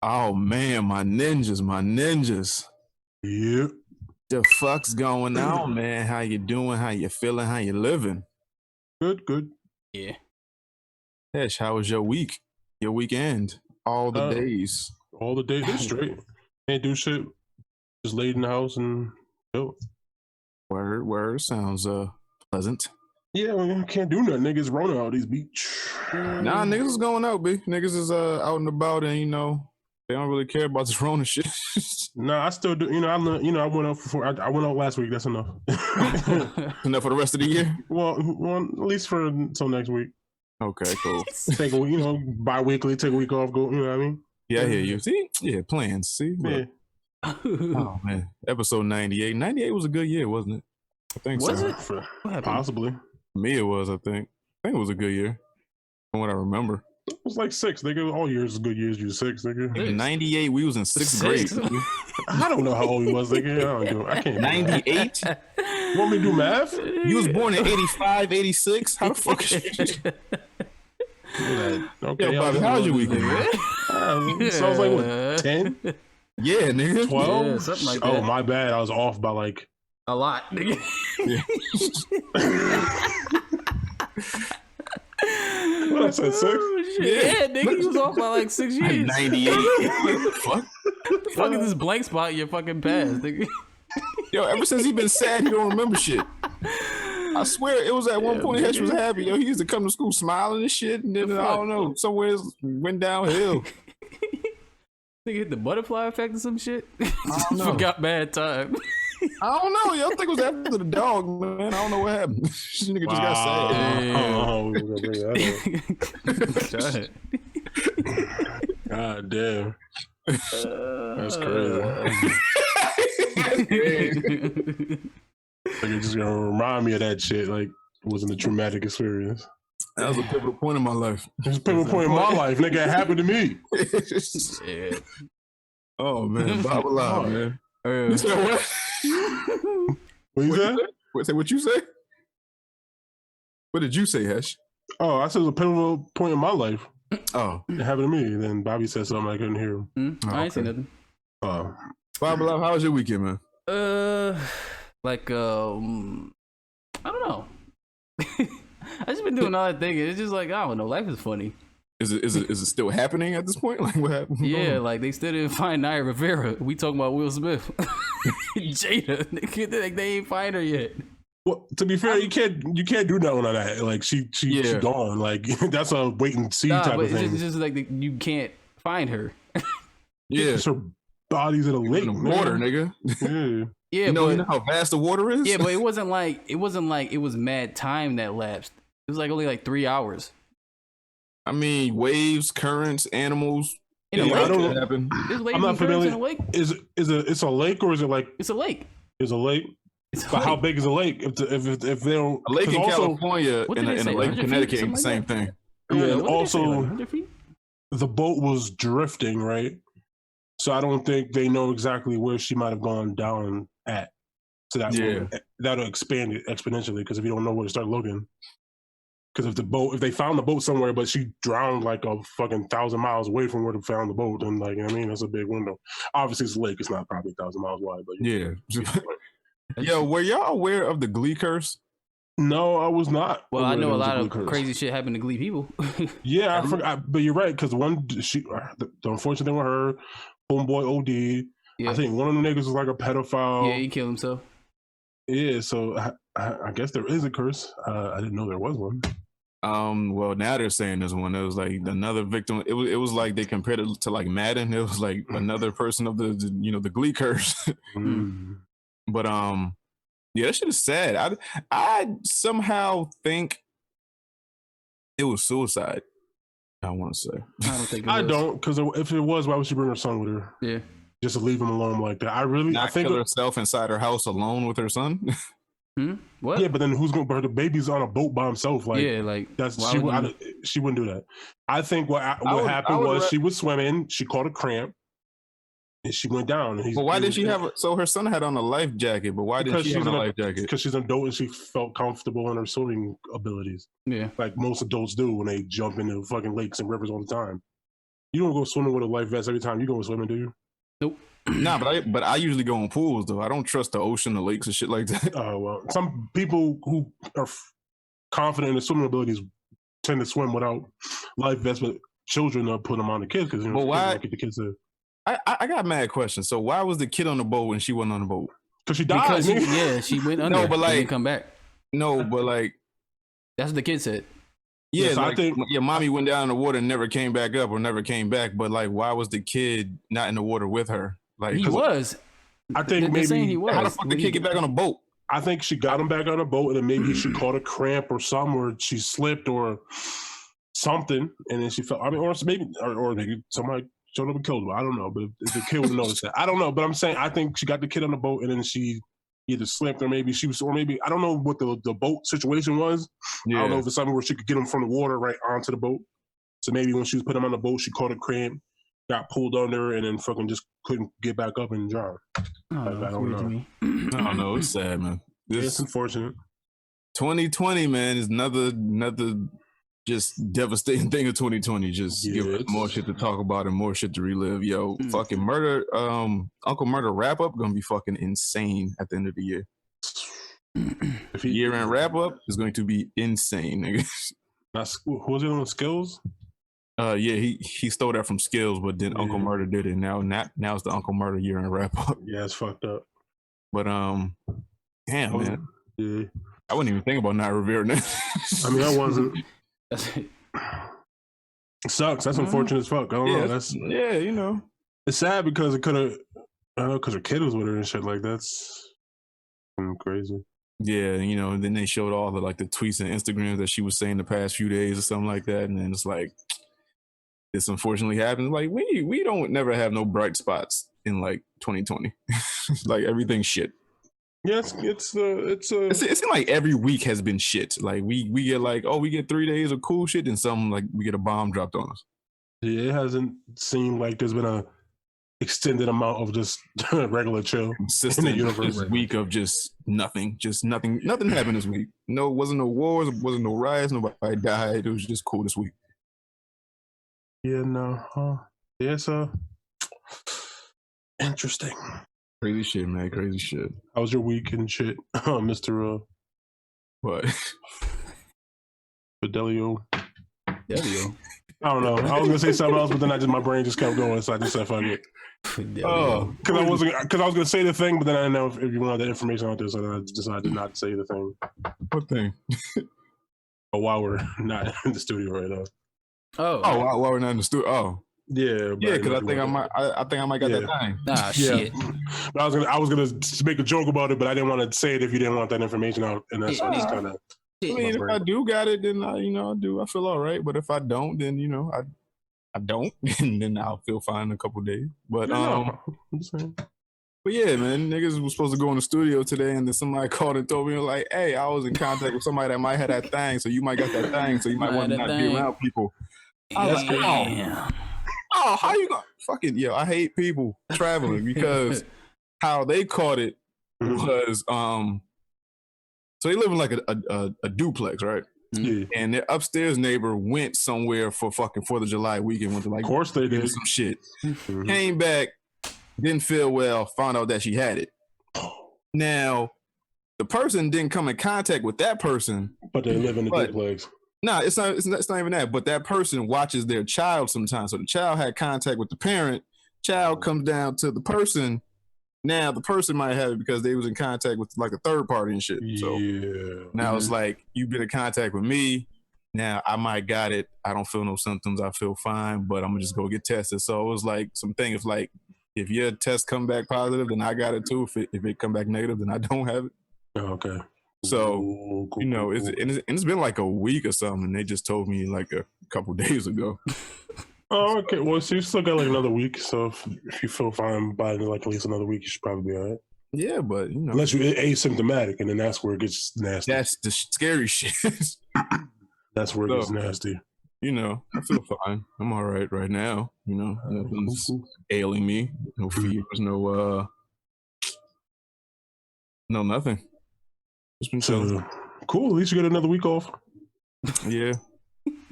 Oh man, my ninjas, my ninjas. Yeah. The fuck's going on, man? How you doing? How you feeling? How you living? Good. Yeah. Hesh, how was your week? Your weekend? All the days. All the days is straight. Can't do shit. Just laid in the house and chill. Word. Sounds pleasant. Yeah, man, can't do nothing. Niggas Rona out these beach. Nah, niggas is going out, b. Niggas is out and about, and they don't really care about this Rona shit. Nah, I still do. I went out I went out last week. That's enough. Enough for the rest of the year. Well, at least for until next week. Okay, cool. Take a week, bi-weekly, take a week off. Go, you know what I mean? Yeah, I hear you. See, yeah, plans. See, yeah. Oh man, episode 98. 98 was a good year, wasn't it? I think was so. it? Possibly. For me, it was. I think it was a good year, from what I remember. It was like 6, nigga. All years is good years. You 6, nigga. In 98, we was in 6th grade. I don't know how old he was, nigga. I can't. 98? Want me to do math? You was born in 85, 86? How the fuck is you? Okay, Yo, Bobby, how's your weekend, man? Sounds like what, 10? Yeah, nigga. 12? Yeah, something like that. Oh, my bad. I was off by like a lot, nigga. What I said, 6? Yeah, nigga, you was off by like 6 years. 98. What the fuck? What the fuck is this blank spot in your fucking past, nigga? Yo, ever since he been sad, he don't remember shit. I swear, it was at one point Hesh was happy. Yo, he used to come to school smiling and shit, and then I don't know, somewhere it went downhill. Nigga hit the butterfly effect or some shit. I don't know. Forgot bad time. I don't know. Yo, I think it was after the dog, man. I don't know what happened. This nigga just got sad. God damn. That's crazy. Like, it's just gonna remind me of that shit. Like, it wasn't a traumatic experience. That was a pivotal point in my life. It was a pivotal point in my life, nigga. It happened to me. Yeah. Oh man, Bob alive, man. You said what? What you said? What you say? What did you say, Hesh? Oh, I said it was a pivotal point in my life. Oh, it happened to me. And then Bobby said something I couldn't hear him. I ain't say nothing. Oh, Bob alive. How was your weekend, man? I don't know. I just been doing all that thinking. It's just like, I don't know. Life is funny. Is it still happening at this point? Like, what happened? Yeah, like they still didn't find Naya Rivera. We talking about Will Smith, Jada. They ain't find her yet. Well, to be fair, you can't do nothing on that. Like she gone. Like that's a wait and see type of thing. It's just like you can't find her. Yeah, her body's in a lake, in the water, nigga. Yeah. Yeah, you know how vast the water is. Yeah, but it wasn't like it was mad time that lapsed. It was like only like 3 hours. I mean, waves, currents, animals. In a lake. I don't happen. I'm not familiar. In a lake? It's a lake or is it like? It's a lake. It's a lake. But how big is a lake? If they don't, a lake in California and a lake in Connecticut ain't the same thing. Yeah, and also the boat was drifting, right? So I don't think they know exactly where she might have gone down at. So that'll expand it exponentially because if you don't know where to start looking. Because if they found the boat somewhere, but she drowned like a fucking 1,000 miles away from where they found the boat, then like, I mean, that's a big window. Obviously, it's a lake. It's not probably 1,000 miles wide, but yeah. Yo, were y'all aware of the Glee curse? No, I was not. Well, I know a lot of crazy shit happened to Glee people. Yeah, I forgot, but you're right because the unfortunate thing with her, homeboy OD. Yeah. I think one of the niggas was like a pedophile. Yeah, he killed himself. Yeah, so I guess there is a curse. I didn't know there was one. Well, now they're saying there's one. It was like another victim. It was like they compared it to like Madden. It was like another person of the Glee curse. But yeah, that shit is sad. I somehow think it was suicide. I want to say. I don't think. I don't, because if it was, why would she bring her son with her? Yeah. Just to leave him alone like that. I think kill herself inside her house alone with her son. What? Yeah, but then who's gonna? The baby's on a boat by himself. Like, yeah, like that's she wouldn't do that. I think what happened was she was swimming. She caught a cramp, and she went down. But why did she have? So her son had on a life jacket, but why didn't she have a life jacket? Because she's an adult and she felt comfortable in her swimming abilities. Yeah, like most adults do when they jump into fucking lakes and rivers all the time. You don't go swimming with a life vest every time you go swimming, do you? Nope. Nah, but I usually go in pools though. I don't trust the ocean, the lakes, and shit like that. Oh well, some people who are confident in their swimming abilities tend to swim without life vests, but children are putting them on the kids because But why? Don't get the kids to. I got mad questions. So why was the kid on the boat and she wasn't on the boat? Because she died. She went under. No, but like, didn't come back. No, but like, that's what the kid said. Yeah, yes, like, I think mommy went down in the water and never came back up or never came back. But like, why was the kid not in the water with her? Like he was. I think They're saying he was. How the fuck the kid get back on a boat? I think she got him back on a boat, and then maybe she caught a cramp or something, or she slipped or something, and then she fell. I mean, or maybe somebody showed up and killed her. I don't know, but if the kid would have noticed that. I don't know, but I'm saying I think she got the kid on the boat, and then she either slipped or maybe she was, or maybe I don't know what the boat situation was. Yeah. I don't know if it's something where she could get him from the water right onto the boat. So maybe when she was putting him on the boat, she caught a cramp, got pulled under, and then fucking just couldn't get back up and drown. I don't know. I don't know. It's sad, man. It's unfortunate. 2020, man, is another just devastating thing of 2020. Just give us more shit to talk about and more shit to relive. Yo, fucking murder, Uncle Murder wrap up gonna be fucking insane at the end of the year. Year-end wrap up is going to be insane, nigga. Who was it on Skills? Yeah, he stole that from Skills, but then Uncle Murder did it. Now it's the Uncle Murder year-end wrap up. Yeah, it's fucked up. But damn, man. Yeah. I wouldn't even think about not revering that. I mean, I wasn't. It sucks. That's unfortunate as fuck. I don't know. That's you know. It's sad because it could have. I don't know, because her kid was with her and shit. Like that's crazy. Yeah, you know. And then they showed all the like the tweets and Instagrams that she was saying the past few days or something like that, and then it's like this unfortunately happened. Like we don't never have no bright spots in like 2020. Like everything's shit. Yeah, it seems like every week has been shit. Like we get like, we get 3 days of cool shit, and some like we get a bomb dropped on us. Yeah, it hasn't seemed like there's been a extended amount of just regular chill consistent in the universe. Week of just nothing happened this week. No, wasn't no wars, wasn't no riots, nobody died. It was just cool this week. Yeah, no, it's interesting. Crazy shit, man. Crazy shit. How was your week and shit, Mr. What? Fidelio. Fidelio. I don't know. I was gonna say something else, but then my brain just kept going, so I just said fuck it. Because I was gonna say the thing, but then I didn't know if you wanted the information out there, so then I decided not to say the thing. What thing? While we're not in the studio right now. While we're not in the studio. Oh. Yeah, because I think I might get that thing. Nah, shit. But I was gonna make a joke about it, but I didn't want to say it if you didn't want that information out, and that's just kind of. I mean, if I do got it, then I do. I feel all right. But if I don't, then I don't, and then I'll feel fine in a couple of days. But but yeah, man, niggas was supposed to go in the studio today, and then somebody called and told me like, "Hey, I was in contact with somebody that might have that thing, so you might got that thing, so you might want to not be around people." I was like, oh, how you gonna fucking I hate people traveling because how they caught it was so they live in like a duplex, right? Yeah. And their upstairs neighbor went somewhere for fucking 4th of July weekend, went to like of course they did some shit. Came back, didn't feel well, found out that she had it. Now the person didn't come in contact with that person, but they live in the duplex. No, it's not even that. But that person watches their child sometimes. So the child had contact with the parent. Child comes down to the person. Now the person might have it because they was in contact with like a third party and shit. So now it's like you've been in contact with me. Now I might got it. I don't feel no symptoms. I feel fine, but I'm gonna just go get tested. So it was like something. It's like if your test come back positive, then I got it too. If it come back negative, then I don't have it. Okay. So, it's been like a week or something, and they just told me like a couple days ago. Oh, okay. Well, so you still got like another week. So if you feel fine by like at least another week, you should probably be all right. Yeah, but unless you're asymptomatic, and then that's where it gets nasty. That's the scary shit. That's where it gets nasty. I feel fine. I'm all right now. Nothing's ailing me. No fevers. No nothing. It's been chilling. Cool. At least you get another week off. Yeah.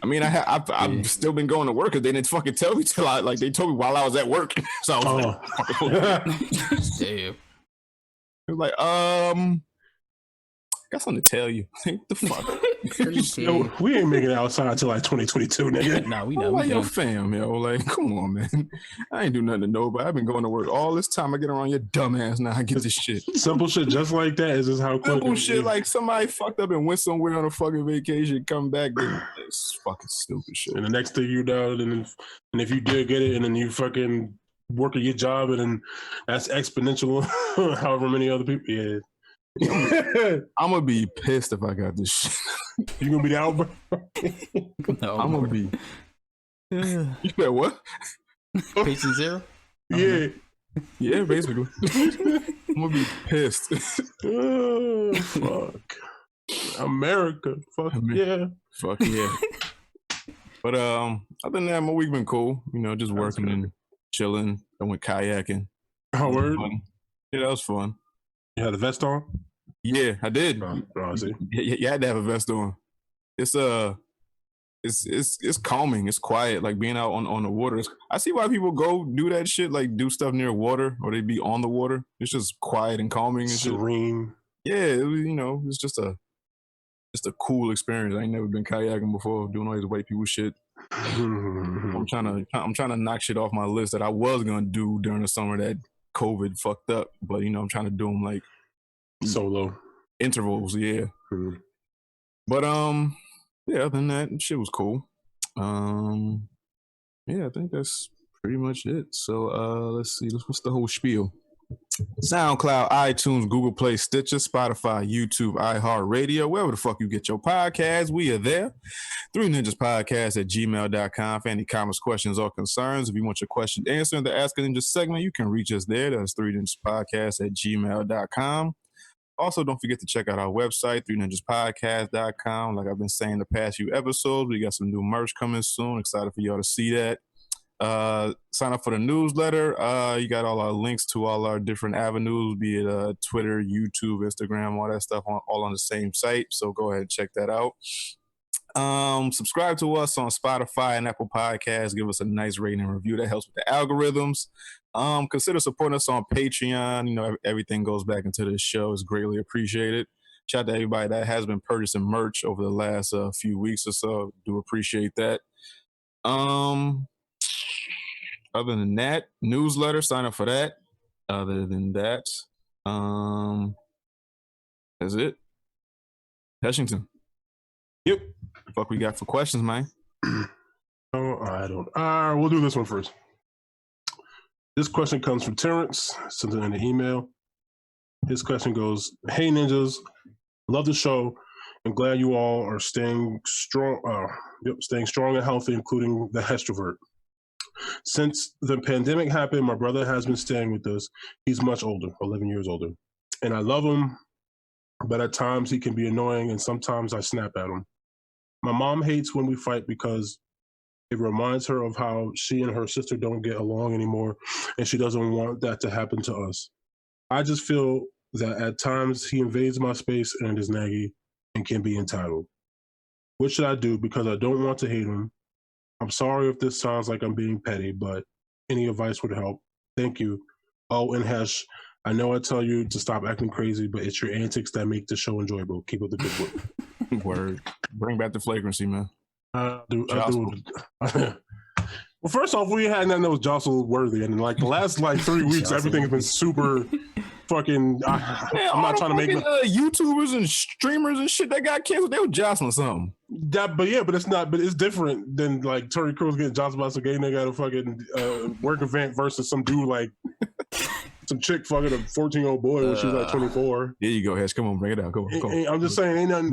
I mean, I've still been going to work because they didn't fucking tell me till they told me while I was at work. So I was Damn. it was like, got something to tell you. What the fuck? Yo, we ain't making it outside until like 2022, nigga. Nah, we I'm know. like, yo, fam, yo, like, come on, man. I ain't do nothing to nobody. I've been going to work all this time. I get around your dumb ass now. I get this shit. Simple shit just like that is just how quick. Simple shit like somebody fucked up and went somewhere on a fucking vacation, come back, it's fucking stupid shit. And the next thing you know, and if you did get it, and then you fucking work at your job, and then that's exponential. However many other people, yeah. I'm gonna be pissed if I got this shit. You gonna be down, bro? No, I'm gonna be. You said what? Patient zero? Yeah, basically. I'm gonna be pissed. Oh, fuck. America. Fuck yeah. Fuck yeah. But other than that, my week been cool. You know, just working and chilling. I went kayaking. Oh, word? Yeah, that was fun. You had a vest on? Yeah, I did. I see. You had to have a vest on. It's calming. It's quiet. Like being out on the water. I see why people go do that shit. Like do stuff near water, or they be on the water. It's just quiet and calming and serene. Shit. Yeah, it was, it's just a cool experience. I ain't never been kayaking before, doing all these white people shit. I'm trying to knock shit off my list that I was gonna do during the summer that COVID fucked up, but I'm trying to do them like solo intervals, yeah. Mm-hmm. But yeah, other than that, shit was cool. Yeah, I think that's pretty much it. So let's see, what's the whole spiel? SoundCloud, iTunes, Google Play, Stitcher, Spotify, YouTube, iHeartRadio, wherever the fuck you get your podcasts, we are there. 3ninjaspodcast@gmail.com for any comments, questions, or concerns. If you want your question answered in the Ask a Ninja segment, you can reach us there. That's 3ninjaspodcast@gmail.com. Also, don't forget to check out our website, 3ninjaspodcast.com. Like I've been saying the past few episodes, we got some new merch coming soon. Excited for y'all to see that. Sign up for the newsletter. You got all our links to all our different avenues, be it Twitter, YouTube, Instagram, all that stuff all on the same site. So go ahead and check that out. Subscribe to us on Spotify and Apple Podcasts. Give us a nice rating and review. That helps with the algorithms. Consider supporting us on Patreon. Everything goes back into this show. It's greatly appreciated. Shout out to everybody that has been purchasing merch over the last few weeks or so. Do appreciate that. Other than that, newsletter, sign up for that. Other than that, that's it. Heshington. Yep. Fuck we got for questions, man? Oh, I don't. We'll do this one first. This question comes from Terrence, sent it in the email. His question goes, "Hey ninjas, love the show. I'm glad you all are staying strong. Staying strong and healthy, including the extrovert. Since the pandemic happened, my brother has been staying with us. He's much older, 11 years older. And I love him, but at times he can be annoying and sometimes I snap at him. My mom hates when we fight because it reminds her of how she and her sister don't get along anymore and she doesn't want that to happen to us. I just feel that at times he invades my space and is naggy and can be entitled. What should I do? Because I don't want to hate him. I'm sorry if this sounds like I'm being petty, but any advice would help. Thank you. Oh, and Hesh, I know I tell you to stop acting crazy, but it's your antics that make the show enjoyable. Keep up the good work." Word. Bring back the flagrancy, man. Well, first off, we had nothing that was jostle worthy, and like the last 3 weeks, everything's been super fucking. I'm not trying to make YouTubers and streamers and shit that got canceled. They were jostling something. But it's not. But it's different than like Terry Crews getting jostled by some gay nigga at a fucking work event versus some dude like some chick fucking a 14-year-old boy when she was like 24. There you go, Hesh. Come on, bring it out. Come on. I'm just saying, ain't nothing.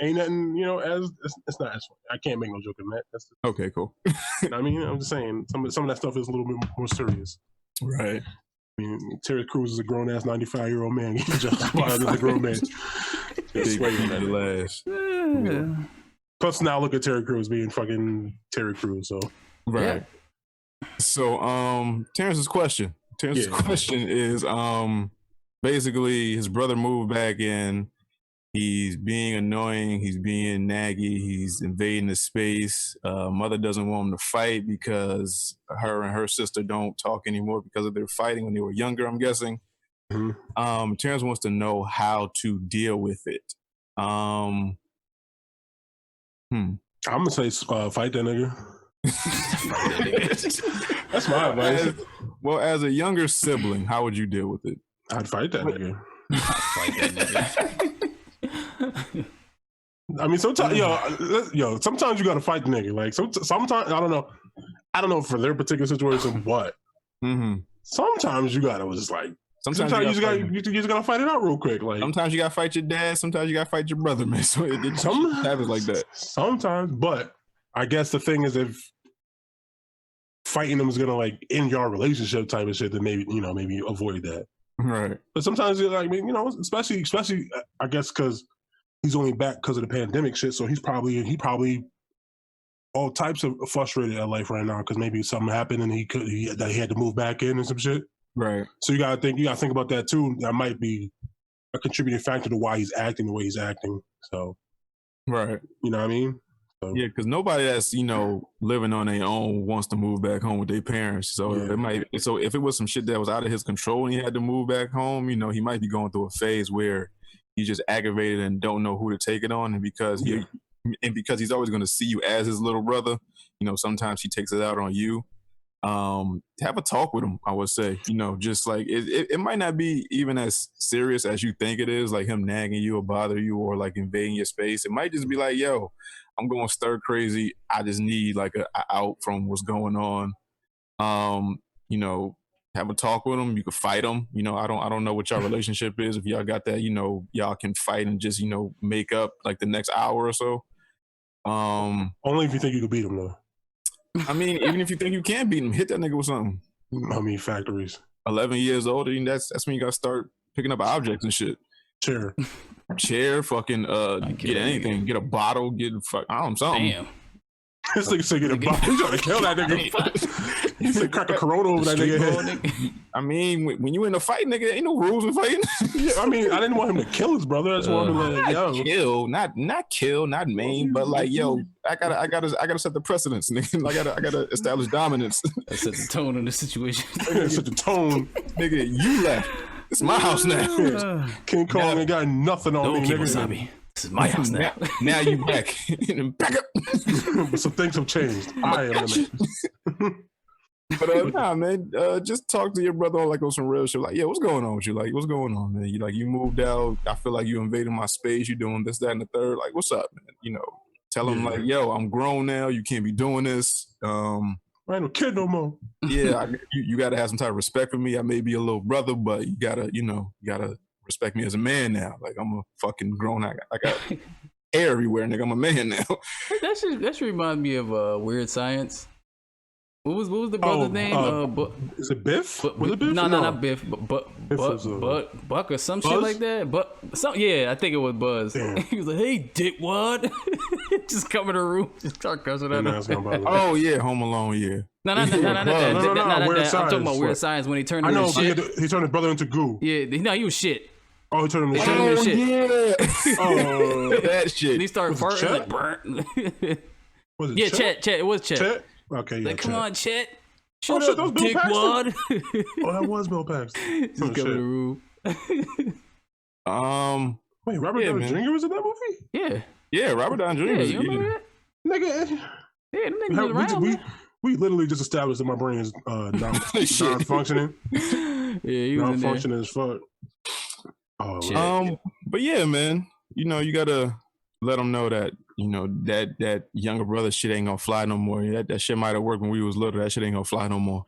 Ain't nothing. As it's not as funny. I can't make no joke in that. Okay, cool. I mean, I'm just saying some of that stuff is a little bit more serious. Right. I mean, Terry Crews is a grown ass 95-year-old man. He just as a grown man. Plus, now look at Terry Crews being fucking Terry Crews. So right. Yeah. So Terrence's question. Terrence's question is basically his brother moved back in He's being annoying. He's being naggy. He's invading the space. Mother doesn't want him to fight because her and her sister don't talk anymore because of their fighting when they were younger, I'm guessing. Mm-hmm. Terrence wants to know how to deal with it. I'm gonna say fight that nigga. That's my advice. As a younger sibling, how would you deal with it? I'd fight that nigga. I mean, sometimes, sometimes you gotta fight the nigga. Like, sometimes I don't know for their particular situation, but sometimes you gotta just like. Sometimes you just gotta fight it out real quick. Like, sometimes you gotta fight your dad. Sometimes you gotta fight your brother, man. So it happens like that. Sometimes, but I guess the thing is, if fighting them is gonna like end your relationship type of shit, then maybe avoid that. Right. But sometimes you're like, especially I guess because he's only back because of the pandemic shit. So he probably all types of frustrated at life right now because maybe something happened and he had to move back in and some shit. Right. So you gotta think about that too. That might be a contributing factor to why he's acting the way he's acting. So, right. You know what I mean? So. Yeah, because nobody that's living on their own wants to move back home with their parents. So if it was some shit that was out of his control and he had to move back home, he might be going through a phase where he's just aggravated and don't know who to take it on, and because he's always going to see you as his little brother, sometimes he takes it out on you. Have a talk with him, I would say. Just like it might not be even as serious as you think it is, like him nagging you or bother you or like invading your space. It might just be like, yo, I'm going stir crazy. I just need like a out from what's going on. Have a talk with him. You can fight him. I don't know what your relationship is. If y'all got that, y'all can fight and just make up like the next hour or so. Only if you think you can beat him though. I mean, even if you think you can beat him, hit that nigga with something. I mean, factories. 11 years old, and that's when you gotta start picking up objects and shit. Chair, fucking get anything, get a bottle, something. Damn. This nigga said get a bottle. You trying to kill that nigga? He said crack a Corona over that nigga head. I mean, when you in a fight, nigga, ain't no rules in fighting. Yeah, I mean, I didn't want him to kill his brother. I just wanted him to kill, not maim, but like, yo, I gotta set the precedence, nigga. I gotta establish dominance. I set the tone in the situation. Set the tone, nigga. You left. It's my house now. King Kong ain't got nothing on me, nigga. This is my house now. Now you back. Back up. But some things have changed. I am the But nah, man, just talk to your brother on some real shit. Like, yeah, what's going on with you? Like, what's going on, man? You moved out. I feel like you invaded my space. You doing this, that, and the third. Like, what's up, man? Tell him like, yo, I'm grown now. You can't be doing this. I ain't no kid no more. Yeah, you gotta have some type of respect for me. I may be a little brother, but you gotta respect me as a man now. Like, I'm a fucking grown. I got hair everywhere, nigga. I'm a man now. That should remind me of Weird Science. What was the brother's name? Is it Biff? Was it Biff? No, not Biff. Buck or some Buzz? Shit like that. But I think it was Buzz. Damn. He was like, "Hey, dickwad," just come in the room, just start cussing at him. Oh yeah, Home Alone. Yeah. No, not that. Weird I'm talking about Weird Science when he turned. I know. He turned his brother into goo. Yeah, no, he was shit. Oh, he turned him into shit. Yeah. Oh, that shit. And he started farting like burnt. Was it? Yeah, Chet. It was Chet. Okay, yeah. Like, come on, Chet. Shut up, dickwad. Oh, that was Bill Paxton. Just come in the room. Wait, Robert Downey Jr. was in that movie? Yeah, Robert Downey Jr. You remember that? Nigga. Yeah, them niggas around. We literally just established that my brain is non-functioning. Yeah, he was non-functioning as fuck. Oh, but yeah, man, you gotta let them know that that younger brother shit ain't gonna fly no more. That shit might have worked when we was little. That shit ain't gonna fly no more.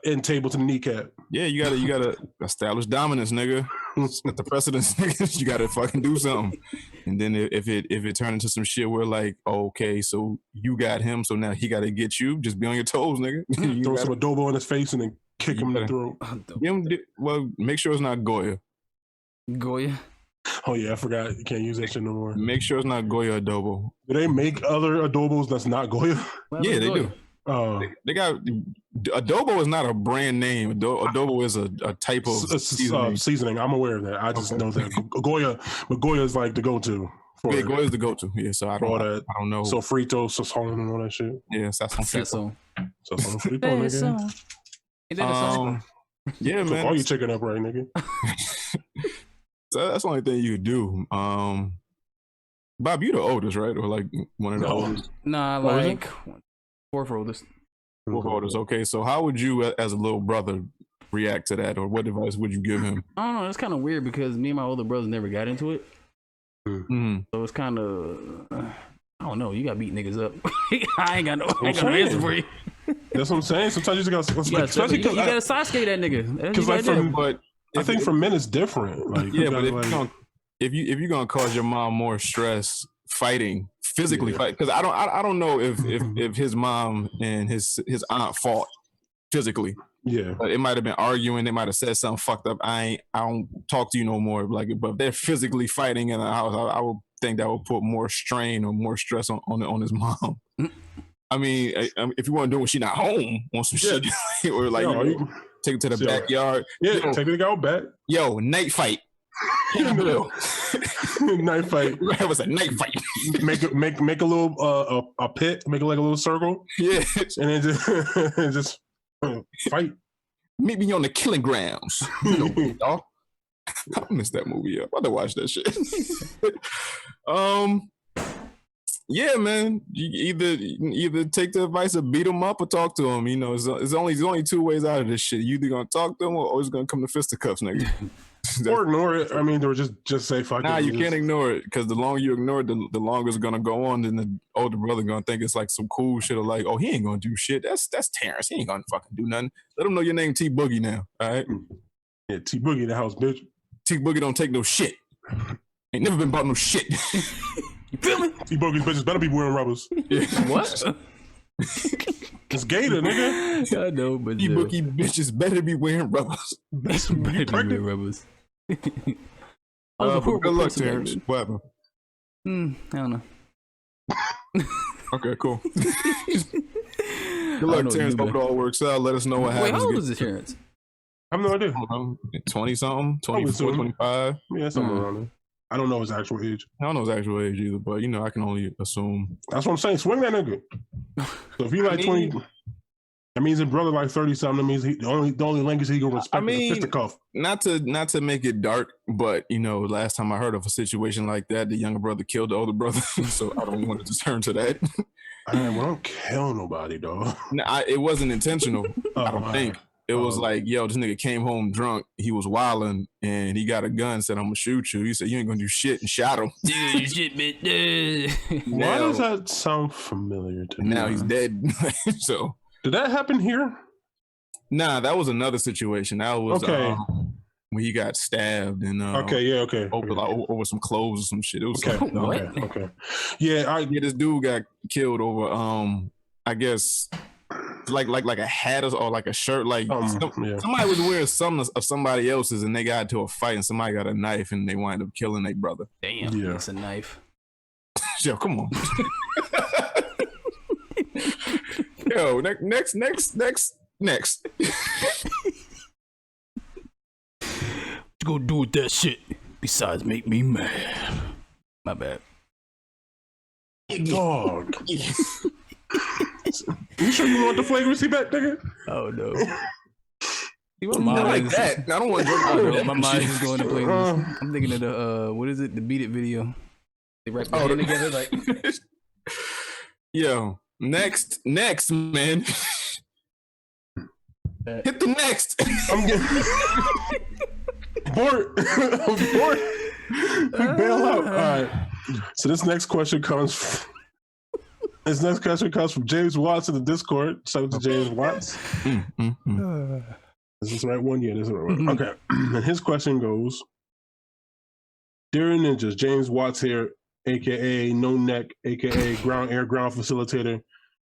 End table to the kneecap. Yeah, you gotta establish dominance, nigga. Set the precedence, nigga. You gotta fucking do something. And then if it turned into some shit where like, okay, so you got him, so now he gotta get you. Just be on your toes, nigga. Throw some adobo in his face and then kick him in the throat. Well, make sure it's not Goya. Goya? Oh yeah, I forgot. You can't use that shit no more. Make sure it's not Goya adobo. Do they make other adobos that's not Goya? Yeah, they do. They got adobo is not a brand name. Adobo is a type of seasoning. I'm aware of that. I just know that Goya is like the go-to. Yeah, Goya is the go-to. Yeah, so I don't know. Sofrito, sazon, and all that shit. Yeah, sazon frito, nigga. Yeah, man. All you chicken up right, nigga. So that's the only thing you could do. Bob, you the oldest, right? Or like one of the oldest? Nah, like fourth oldest. Fourth oldest. Okay, so how would you, as a little brother, react to that, or what advice would you give him? I don't know. It's kind of weird because me and my older brother never got into it. Mm-hmm. So it's kind of, I don't know. You got to beat niggas up. I ain't got no answer for you. That's what I'm saying. Sometimes you just got, especially you got to side skate that nigga. Because I think for men it's different. Like, yeah, but if you're gonna cause your mom more stress fighting physically, because I don't know if his mom and his aunt fought physically. Yeah, but it might have been arguing. They might have said something fucked up. I don't talk to you no more. Like, but if they're physically fighting in the house, I would think that would put more strain or more stress on his mom. I mean, if you want to do it when she's not home on some shit, or like take it to the backyard. Yeah, take it out back. Yo, night fight. Night fight. It was a night fight. Make a little a pit. Make it like a little circle. Yeah, and then just fight. Meet me on the killing grounds. Y'all. I missed that movie. I'm about to watch that shit. Yeah, man. You either take the advice or beat him up or talk to him. You know, there's only two ways out of this shit. You either gonna talk to him or it's gonna come to fisticuffs, nigga. Or ignore it. I mean, or just say fuck it. Nah, you can't ignore it because the longer you ignore it, the longer it's gonna go on. Then the older brother gonna think it's like some cool shit, or like, oh, he ain't gonna do shit. That's Terrence. He ain't gonna fucking do nothing. Let him know your name T Boogie now. All right. Yeah, T Boogie in the house, bitch. T Boogie don't take no shit. Ain't never been bought no shit. You feel me? T Boogie's bitches better be wearing rubbers. Yeah. What? It's Gator, nigga. I know, but T Boogie bitches better be wearing rubbers. Better be wearing rubbers. Good luck, Terrence. What happened? I don't know. Okay, cool. Good luck, Terrence. Hope it all works out. Let us know what happens. Wait, how old is this Terrence? I have no idea. 20-something, 24, 25. Yeah, something around there. I don't know his actual age. I don't know his actual age either, but you know, I can only assume. That's what I'm saying. Swing that nigga. So if he like 20, that means his brother like 30-something. That means the only language he can respect is fisticuff. Not to make it dark, but you know, last time I heard of a situation like that, the younger brother killed the older brother. So I don't want to turn to that. Well, don't kill nobody, dog. No, it wasn't intentional. I don't think. It was like, yo, this nigga came home drunk. He was wilding, and he got a gun. Said, "I'm gonna shoot you." He said, "You ain't gonna do shit," and shot him. Dude, shit, bitch. Why does that sound familiar to me? Now he's dead. So did that happen here? Nah, that was another situation. That was okay. When he got stabbed and over some clothes or some shit. It was okay. Yeah, this dude got killed over I guess. Like a hat or like a shirt, like somebody was wearing something of somebody else's, and they got into a fight, and somebody got a knife, and they wind up killing their brother. Damn, that's a knife. Yo, come on. Yo, next. What you gonna do with that shit? Besides, make me mad. My bad. Dog. You sure you want the flagrancy back, nigga? Oh no. Not like that. I don't want to. My mind is going to play this. I'm thinking of the what is it? The Beat It video. They rap their hand together like. Yo, next, man. Hit the next. I'm getting bored. I'm bored. We bail out. All right. So this next question comes from James Watts in the Discord. Shout out to James Watts. Is this the right one? Yeah, this is the right one. Okay. And his question goes, Dear Ninjas, James Watts here, a.k.a. No Neck, a.k.a. Ground Air Ground Facilitator,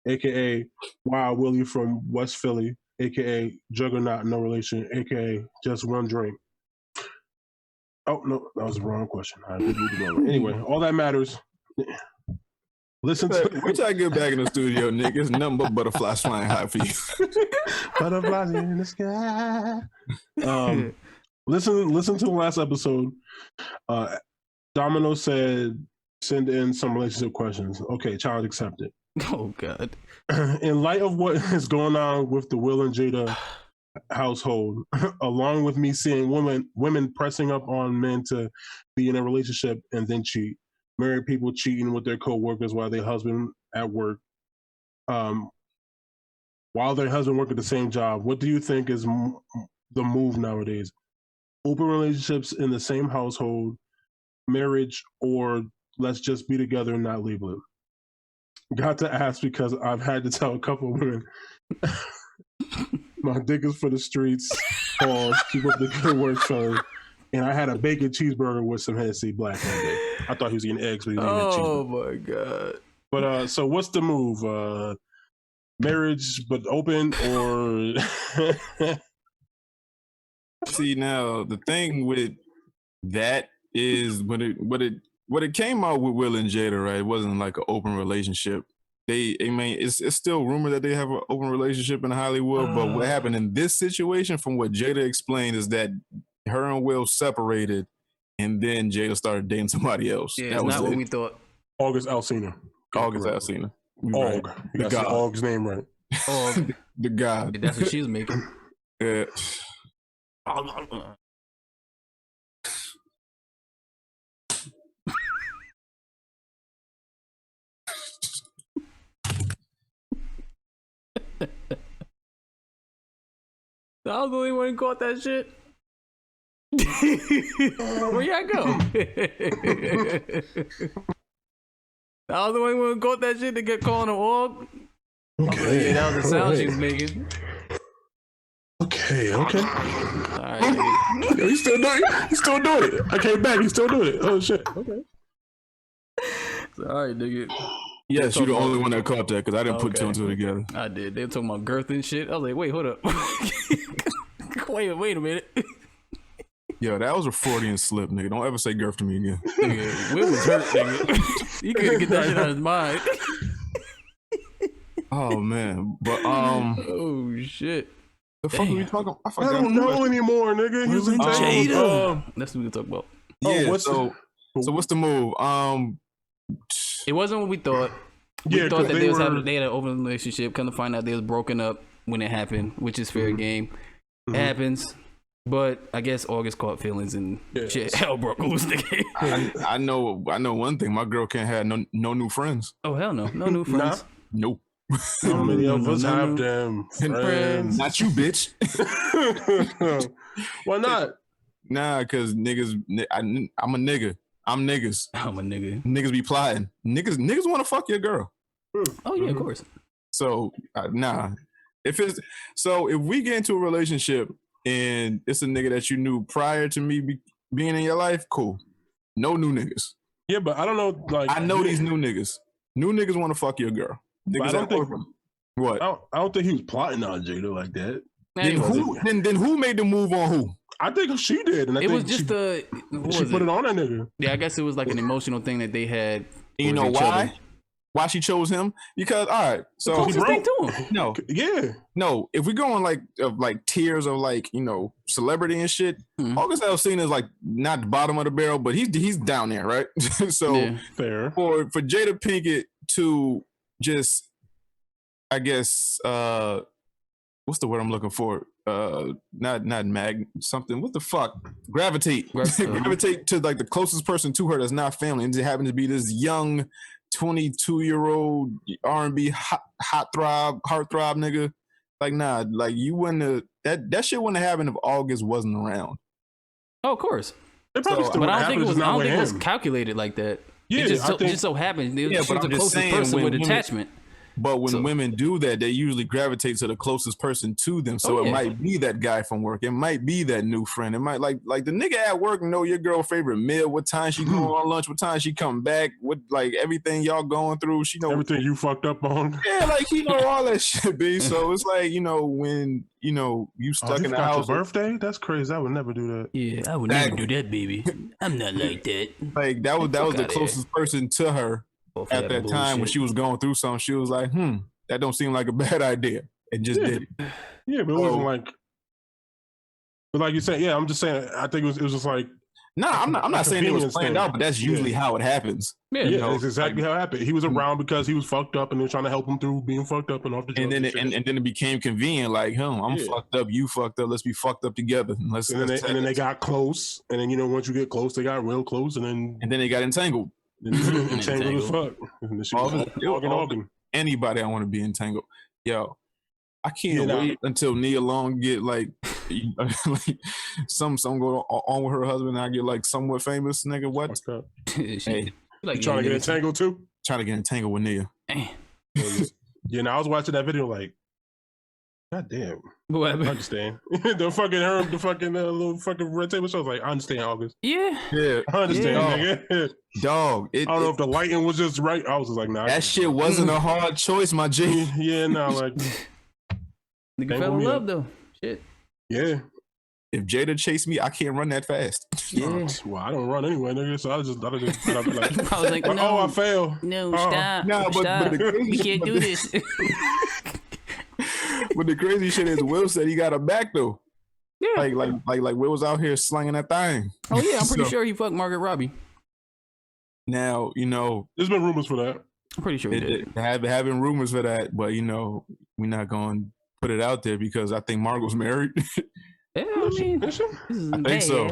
a.k.a. Wild Willie from West Philly, a.k.a. Juggernaut, no relation, a.k.a. Just One Drink. Oh, no, that was the wrong question. Anyway, all that matters. Listen to which I get back in the studio, nigga. It's nothing but butterflies flying high for you. Butterflies in the sky. Listen to the last episode. Domino said, "Send in some relationship questions." Okay, challenge accepted. Oh God. In light of what is going on with the Will and Jada household, along with me seeing women pressing up on men to be in a relationship and then cheat, married people cheating with their co-workers while their husband at work, while their husband work at the same job, what do you think is the move nowadays? Open relationships in the same household, marriage, or let's just be together and not label it? Got to ask because I've had to tell a couple of women my dick is for the streets. Pause. Keep up the good work, son. And I had a bacon cheeseburger with some Hennessy Black one day. I thought he was getting eggs, but he didn't get cheeseburger. Oh my God. But so what's the move? Marriage but open, or See, now the thing with that is when it came out with Will and Jada, right? It wasn't like an open relationship. It's still rumored that they have an open relationship in Hollywood, but what happened in this situation, from what Jada explained, is that her and Will separated, and then Jada started dating somebody else. Yeah, that's not what we thought. August Alsina. August Alsina. Aug. Right. You got Aug's name right. Aug. The God. That's what she was making. Yeah. I was the only one who caught that shit. Where y'all go? I was the only one who caught that shit to get calling an org. Okay. Yeah, that was the sound she was making. Okay. Alright, nigga. Yo, he's still doing it. I came back, he's still doing it. Oh shit. Okay. Alright, nigga. Yes, you're the only one that caught that because I didn't put two and two together. I did. They were talking about girth and shit. I was like, wait, hold up. wait a minute. Yo, that was a Freudian slip, nigga. Don't ever say girth to me again. Nigga, Will was hurt, nigga. He couldn't get that shit out of his mind. Oh man, but oh shit. The fuck are we talking? I don't know anymore, nigga. Will and Jada. That's what we talk about. Yeah. So what's the move? It wasn't what we thought. We thought that they had an open relationship. Come to find out they was broken up when it happened, which is fair game. It happens. But I guess August caught feelings and shit. Hell broke loose, nigga. I know one thing. My girl can't have no new friends. Oh hell no, no new friends. Nope. How many of us have them friends? Not you, bitch. Why not? Nah, because niggas. I'm a nigga. I'm niggas. I'm a nigga. Niggas be plotting. Niggas want to fuck your girl. Oh yeah, of course. So nah. If we get into a relationship and it's a nigga that you knew prior to me being in your life, cool. No new niggas. Yeah, but I don't know. Like, I know these new niggas. New niggas want to fuck your girl. Niggas I don't think. What? I don't think he was plotting on Jada like that. Then who made the move on who? I think she did, and I think was just she put it on that nigga. Yeah, I guess it was like an emotional thing that they had. You know why? Other. Why she chose him? Because all right, so closest thing to him. No, yeah, no. If we go on like tiers of celebrity and shit, August Alsina is like not the bottom of the barrel, but he's down there, right? So fair for Jada Pinkett to just, I guess, what's the word I'm looking for? Not something. What the fuck? Gravitate to like the closest person to her that's not family, and it happens to be this young 22-year-old R&B heartthrob nigga. Like, nah, like you wouldn't have, that shit wouldn't have happened if August wasn't around. Oh, of course. It probably but I don't think it was calculated like that. Yeah, it just so happened. She was the closest person with attachment. But when women do that, they usually gravitate to the closest person to them. So it might be that guy from work. It might be that new friend. It might like the nigga at work know your girl favorite meal, what time she go on lunch, what time she come back, what like everything y'all going through. She know everything you fucked up on. Yeah, like he know all that shit, B. So it's like, when you stuck in the house. Your birthday? That's crazy. I would never do that. Yeah, I would never do that, baby. I'm not like that. Like that was the closest person to her. at that time when she was going through something, she was like, that don't seem like a bad idea. And just did it. Yeah, but it wasn't like, but like you said, yeah, I'm just saying, I think it was just like, I'm not saying it was planned out, but that's usually how it happens. Yeah, that's exactly how it happened. He was around because he was fucked up, and they're trying to help him through being fucked up and off the drugs. And then it became convenient, like, I'm fucked up, you fucked up, let's be fucked up together. And then they got close, and then once you get close, they got real close, and then they got entangled. Entangled as fuck. Anybody I want to be entangled. Yo, I can't wait until Nia Long get like some go on with her husband and I get like somewhat famous, nigga. What? Hey, like trying to get entangled too? Trying to get entangled with Nia. Yeah, now I was watching that video like, God damn. What? I understand. the fucking little fucking red table show. Like, I understand, August. Yeah. I understand, nigga. Dog. I don't know if the lighting was just right. I was just like, nah. That shit wasn't a hard choice, my G. Yeah, no, like. Nigga fell in love though. Shit. Yeah. If Jada chased me, I can't run that fast. Yeah. Well, I don't run anyway, nigga. So I just like, I was like, no, I fail. No, stop. No, but we can't do this. But the crazy shit is, Will said he got her back though. Yeah. Like Will was out here slanging that thing. Oh yeah, I'm pretty sure he fucked Margaret Robbie. Now, there's been rumors for that. I'm pretty sure he did. Having rumors for that, but we're not going to put it out there because I think Margot's married. Yeah, I mean, I think so.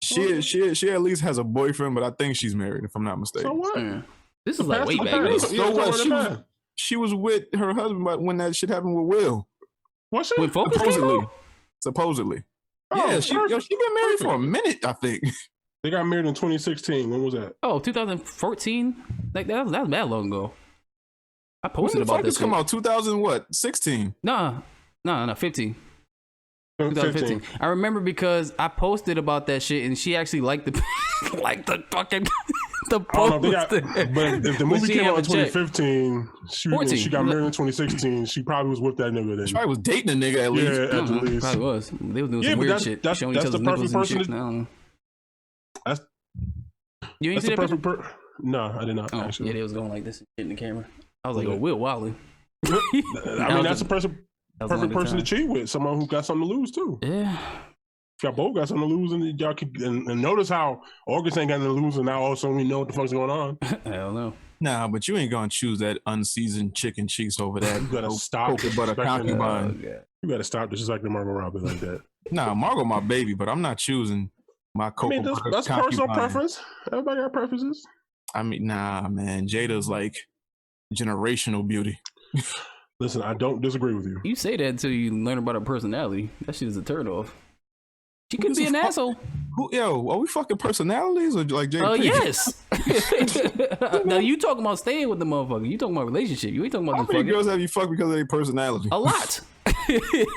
She at least has a boyfriend, but I think she's married, if I'm not mistaken. So what? Yeah. This is like way back. So what? She was with her husband, but when that shit happened with Will. Was she? With Focus Supposedly. Oh, yeah, she been married for a minute, I think. They got married in 2016. When was that? Oh, 2014? Like that was that long ago. I posted about this. Come out 2016? No, 15. 2015. I remember because I posted about that shit and she actually liked the fucking the post. But if the movie came out in 2015, she got married in 2016. She probably was with that nigga then. She probably was dating a nigga at least. Yeah, at least. Probably was. They was doing some weird shit. That's the perfect person. You ain't see that picture? No, I did not. Oh, actually. Yeah, they was going like this and shit in the camera. I was like, oh, Will Wally. I mean, that's the perfect person to cheat with. Someone who got something to lose too. Yeah. If y'all both got something to lose, and y'all can and notice how August ain't got nothing to lose, and now all of a sudden we know what the fuck's going on. Hell no. Nah, but you ain't gonna choose that unseasoned chicken cheeks over that. You gotta stop. You gotta stop disrespecting Margot Robbie like that. Nah, Margot my baby, but I'm not choosing my cocoa butter. That's personal preference. Everybody got preferences. I mean, nah, man. Jada's like generational beauty. Listen, I don't disagree with you. You say that until you learn about her personality. That shit is a turn off. She could be an asshole. Are we fucking personalities or like Jada? Oh, yes. Now you talking about staying with the motherfucker. You talking about relationship. You ain't talking about how many girls have you fucked because of their personality? A lot.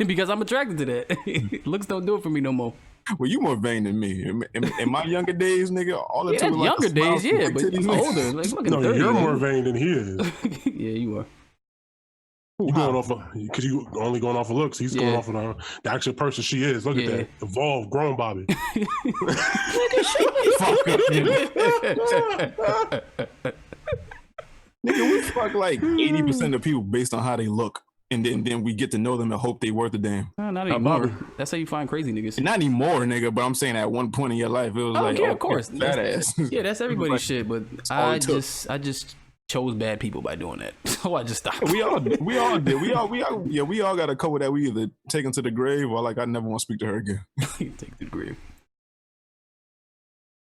Because I'm attracted to that. Looks don't do it for me no more. Well, you more vain than me. In my younger days, nigga, all the time. Younger days, yeah, but I'm older. Like fucking 30. You're more vain than he is. Yeah, you are. You going off because you only going off of looks. He's going off of the actual person she is. Look at that evolved, grown Bobby. Nigga, we fuck like 80% of people based on how they look. And then we get to know them and hope they worth a damn. Not anymore. That's how you find crazy niggas. Not anymore, nigga. But I'm saying at one point in your life, it was like, yeah, of course, badass. Yeah, that's everybody's shit. But I just chose bad people by doing that, so I just stopped. We all did. We all got a couple that we either take them to the grave or like I never want to speak to her again. Take to the grave.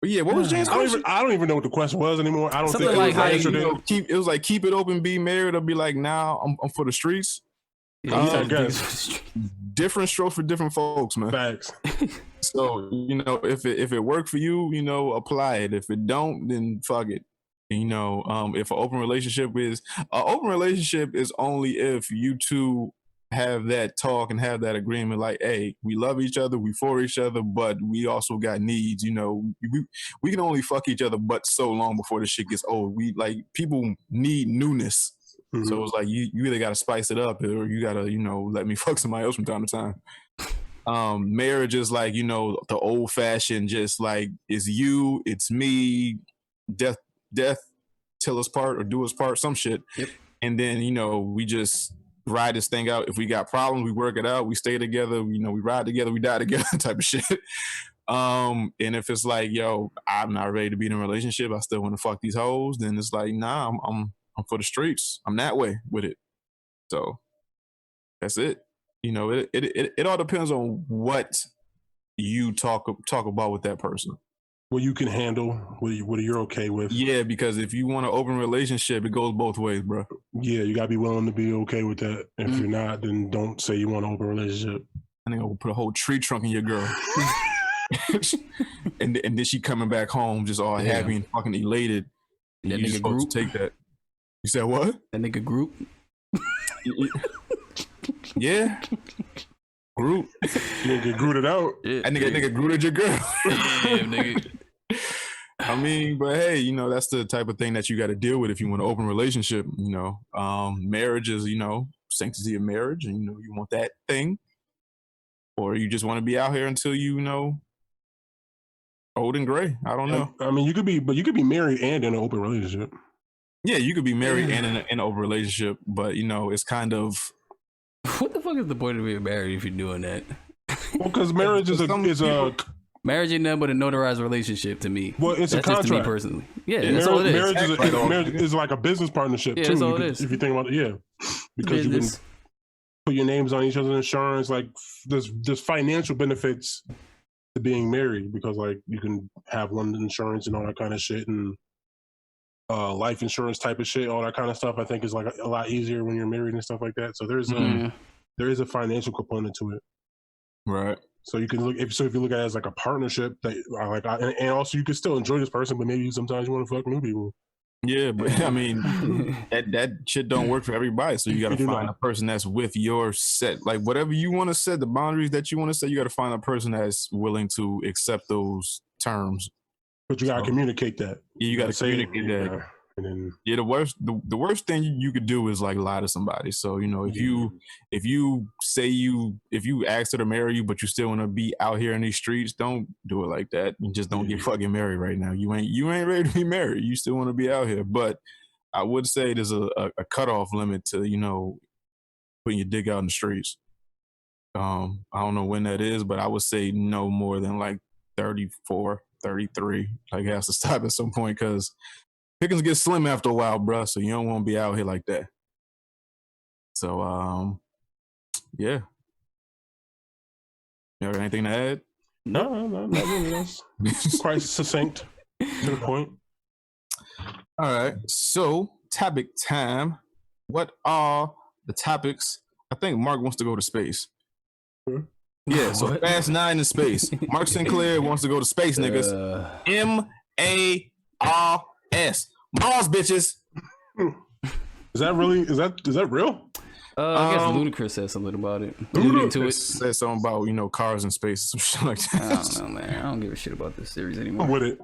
But yeah, what was James? I don't even know what the question was anymore. I don't Something think like it was like keep it open, be married, or be like now I'm for the streets. Yeah, different strokes for different folks, man. Facts. So if it worked for you, apply it. If it don't, then fuck it. If an open relationship is only if you two have that talk and have that agreement, like, hey, we love each other, we for each other, but we also got needs. We can only fuck each other but so long before the shit gets old. We like people need newness. Mm-hmm. So it's like you either got to spice it up or you got to let me fuck somebody else from time to time. Marriage is like the old fashioned, just like it's you, it's me, death till us part or do us part, some shit. Yep. And then, you know, we just ride this thing out. If we got problems, we work it out. We stay together. You know, we ride together. We die together type of shit. And if it's like, yo, I'm not ready to be in a relationship, I still want to fuck these hoes, then it's like, nah, I'm for the streets. I'm that way with it. So that's it. You know, it all depends on what you talk about with that person. What you can handle, what you're okay with. Yeah, because if you want an open relationship, it goes both ways, bro. Yeah, you gotta be willing to be okay with that. If you're not, then don't say you want an open relationship. I think I'll put a whole tree trunk in your girl. and then she coming back home just all happy and fucking elated. And that you nigga just supposed to take that. You said what? That nigga group. Yeah. Group. You didn't get grooted out. Yeah, nigga grooted your girl. Yeah, nigga. I mean, but hey, you know, that's the type of thing that you got to deal with if you want an open relationship. You know, marriage is, you know, sanctity of marriage, and you know, you want that thing, or you just want to be out here until you know, old and gray. I don't know. I mean, you could be married and in an open relationship. Yeah, you could be married and in an open relationship, but you know, it's kind of. What the fuck is the point of being married if you're doing that? Well, because marriage is a marriage ain't nothing but a notarized relationship to me. Well, it's that's a contract. Just to me personally. Yeah, that's all it is. Marriage is like a business partnership too. That's all it is. If you think about it, yeah, because you can put your names on each other's insurance. Like there's financial benefits to being married because like you can have one insurance and all that kind of shit and. Life insurance type of shit, all that kind of stuff. I think is like a lot easier when you're married and stuff like that. So there is a financial component to it, right? So you can look if you look at it as like a partnership that and also you can still enjoy this person, but maybe sometimes you want to fuck new people. Yeah, but I mean that shit don't work for everybody. So you got to find a person that's with your set, like whatever you want to set, the boundaries that you want to set. You got to find a person that's willing to accept those terms. But you gotta communicate that. Yeah, you gotta communicate that. And then, yeah, the worst thing you could do is like lie to somebody. So you know, if you ask her to marry you, but you still want to be out here in these streets, don't do it like that. You just don't get fucking married right now. You ain't ready to be married. You still want to be out here. But I would say there's a cutoff limit to, you know, putting your dick out in the streets. I don't know when that is, but I would say no more than like 34. 33, like it has to stop at some point because pickings get slim after a while, bro. So you don't want to be out here like that. So, yeah. You have anything to add? No, not really. That's quite succinct to the point. All right. So, topic time. What are the topics? I think Mark wants to go to space. Sure. Yeah, so Fast 9 in space. Mark Sinclair wants to go to space, niggas. MARS. Mars, bitches. Is that real? I guess Ludacris said something about it. Ludacris said something about, you know, cars in space, some shit like that. I don't know, man. I don't give a shit about this series anymore. I'm with it.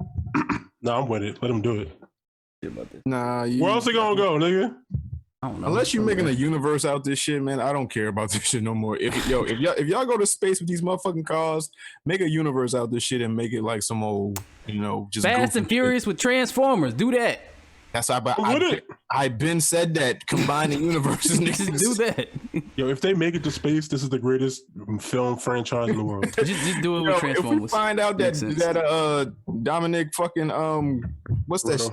No, I'm with it. Let him do it. About this. Nah, where else they gonna go, nigga? I don't know. Unless you're making a universe out this shit, man, I don't care about this shit no more. If y'all go to space with these motherfucking cars, make a universe out this shit and make it like some old, you know, just Fast and Furious with Transformers. Do that. That's how I've been said that. Combine the universes, niggas. Do that. Yo, if they make it to space, this is the greatest film franchise in the world. just do it with Transformers. If we find out that Dominic fucking what's that?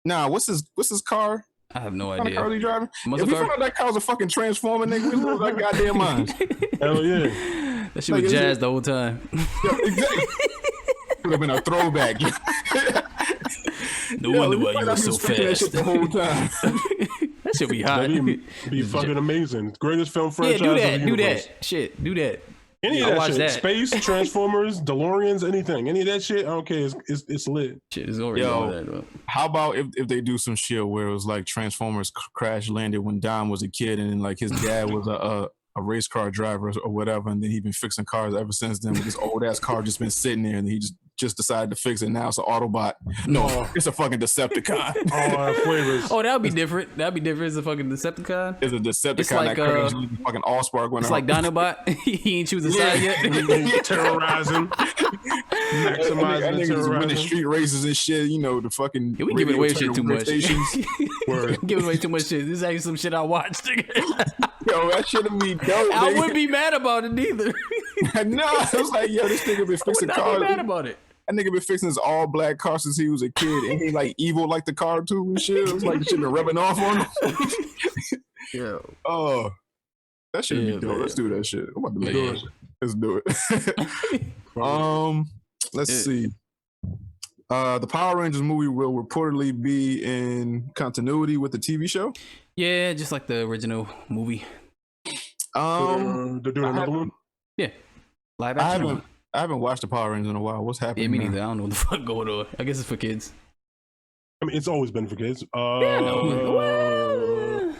Nah, what's his car? I have no idea. What car he driving? If we find out that car's a fucking transformer, nigga, we lose our goddamn minds. Hell yeah. That shit was jazz the whole time. Yo, exactly. Could have been a throwback. No wonder why you were so fast. That shit the whole time. That should be hot. That'd be fucking amazing. Greatest film franchise. Yeah, do that. Any of that shit. That. Space, Transformers, DeLoreans, anything. Any of that shit, I don't care. It's lit. Shit is already all that, bro. How about if they do some shit where it was like Transformers crash landed when Dom was a kid and then like his dad was a race car driver or whatever, and then he's been fixing cars ever since then. This old ass car just been sitting there and he just decided to fix it. Now it's an Autobot. No, it's a fucking Decepticon. Flavors. Oh, that would be different. That'd be different. It's a fucking Decepticon. It's a Decepticon. It's like fucking Allspark. It's like Dinobot. He ain't choose a side yet. Terrorizing. Maximizing the niggas winning terrorizing. street races and shit. You know, the fucking. Yeah, we giving away shit too much. Word. Giving away too much shit. This is actually some shit I watched. Yo, that shouldn't be dope. I wouldn't be mad about it either. No, I was like, yo, this nigga been fixing I would cars. not be mad about it. That nigga been fixing his all black car since he was a kid, and he like evil like the car too and shit. It was like the shit been rubbing off on him. Yeah. Oh, that should be dope. Man. Let's do that shit. I'm about to make Yeah. it. Let's do it. Let's see. The Power Rangers movie will reportedly be in continuity with the TV show. Yeah, just like the original movie. They're doing another one. Yeah. Live action. I haven't watched the Power Rangers in a while. What's happening? Yeah, me now? neither. I don't know what the fuck going on. I guess it's for kids. I mean, it's always been for kids. Yeah, no.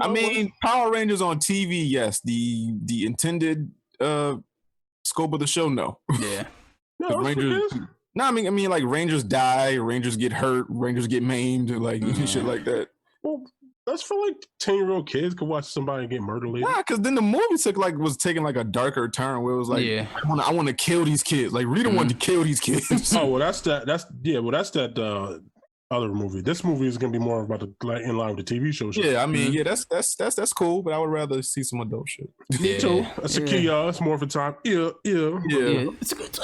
I mean, Power Rangers on TV, yes. The intended scope of the show, no. Yeah. No, The it's for Rangers. kids. No, I mean, like Rangers die, Rangers get hurt, Rangers get maimed, like shit like that. Well, that's for like 10-year-old kids could watch somebody get murdered later. Nah, because then the movie was taking like a darker turn where it was like, Yeah. I want to kill these kids. Like Rita wanted to kill these kids. Oh well, that's that other movie. This movie is gonna be more about in line with the TV show. Yeah, I mean, yeah, that's cool, but I would rather see some adult shit. Me Yeah. too. That's a key, y'all. It's more for time. Yeah. Yeah. It's a good.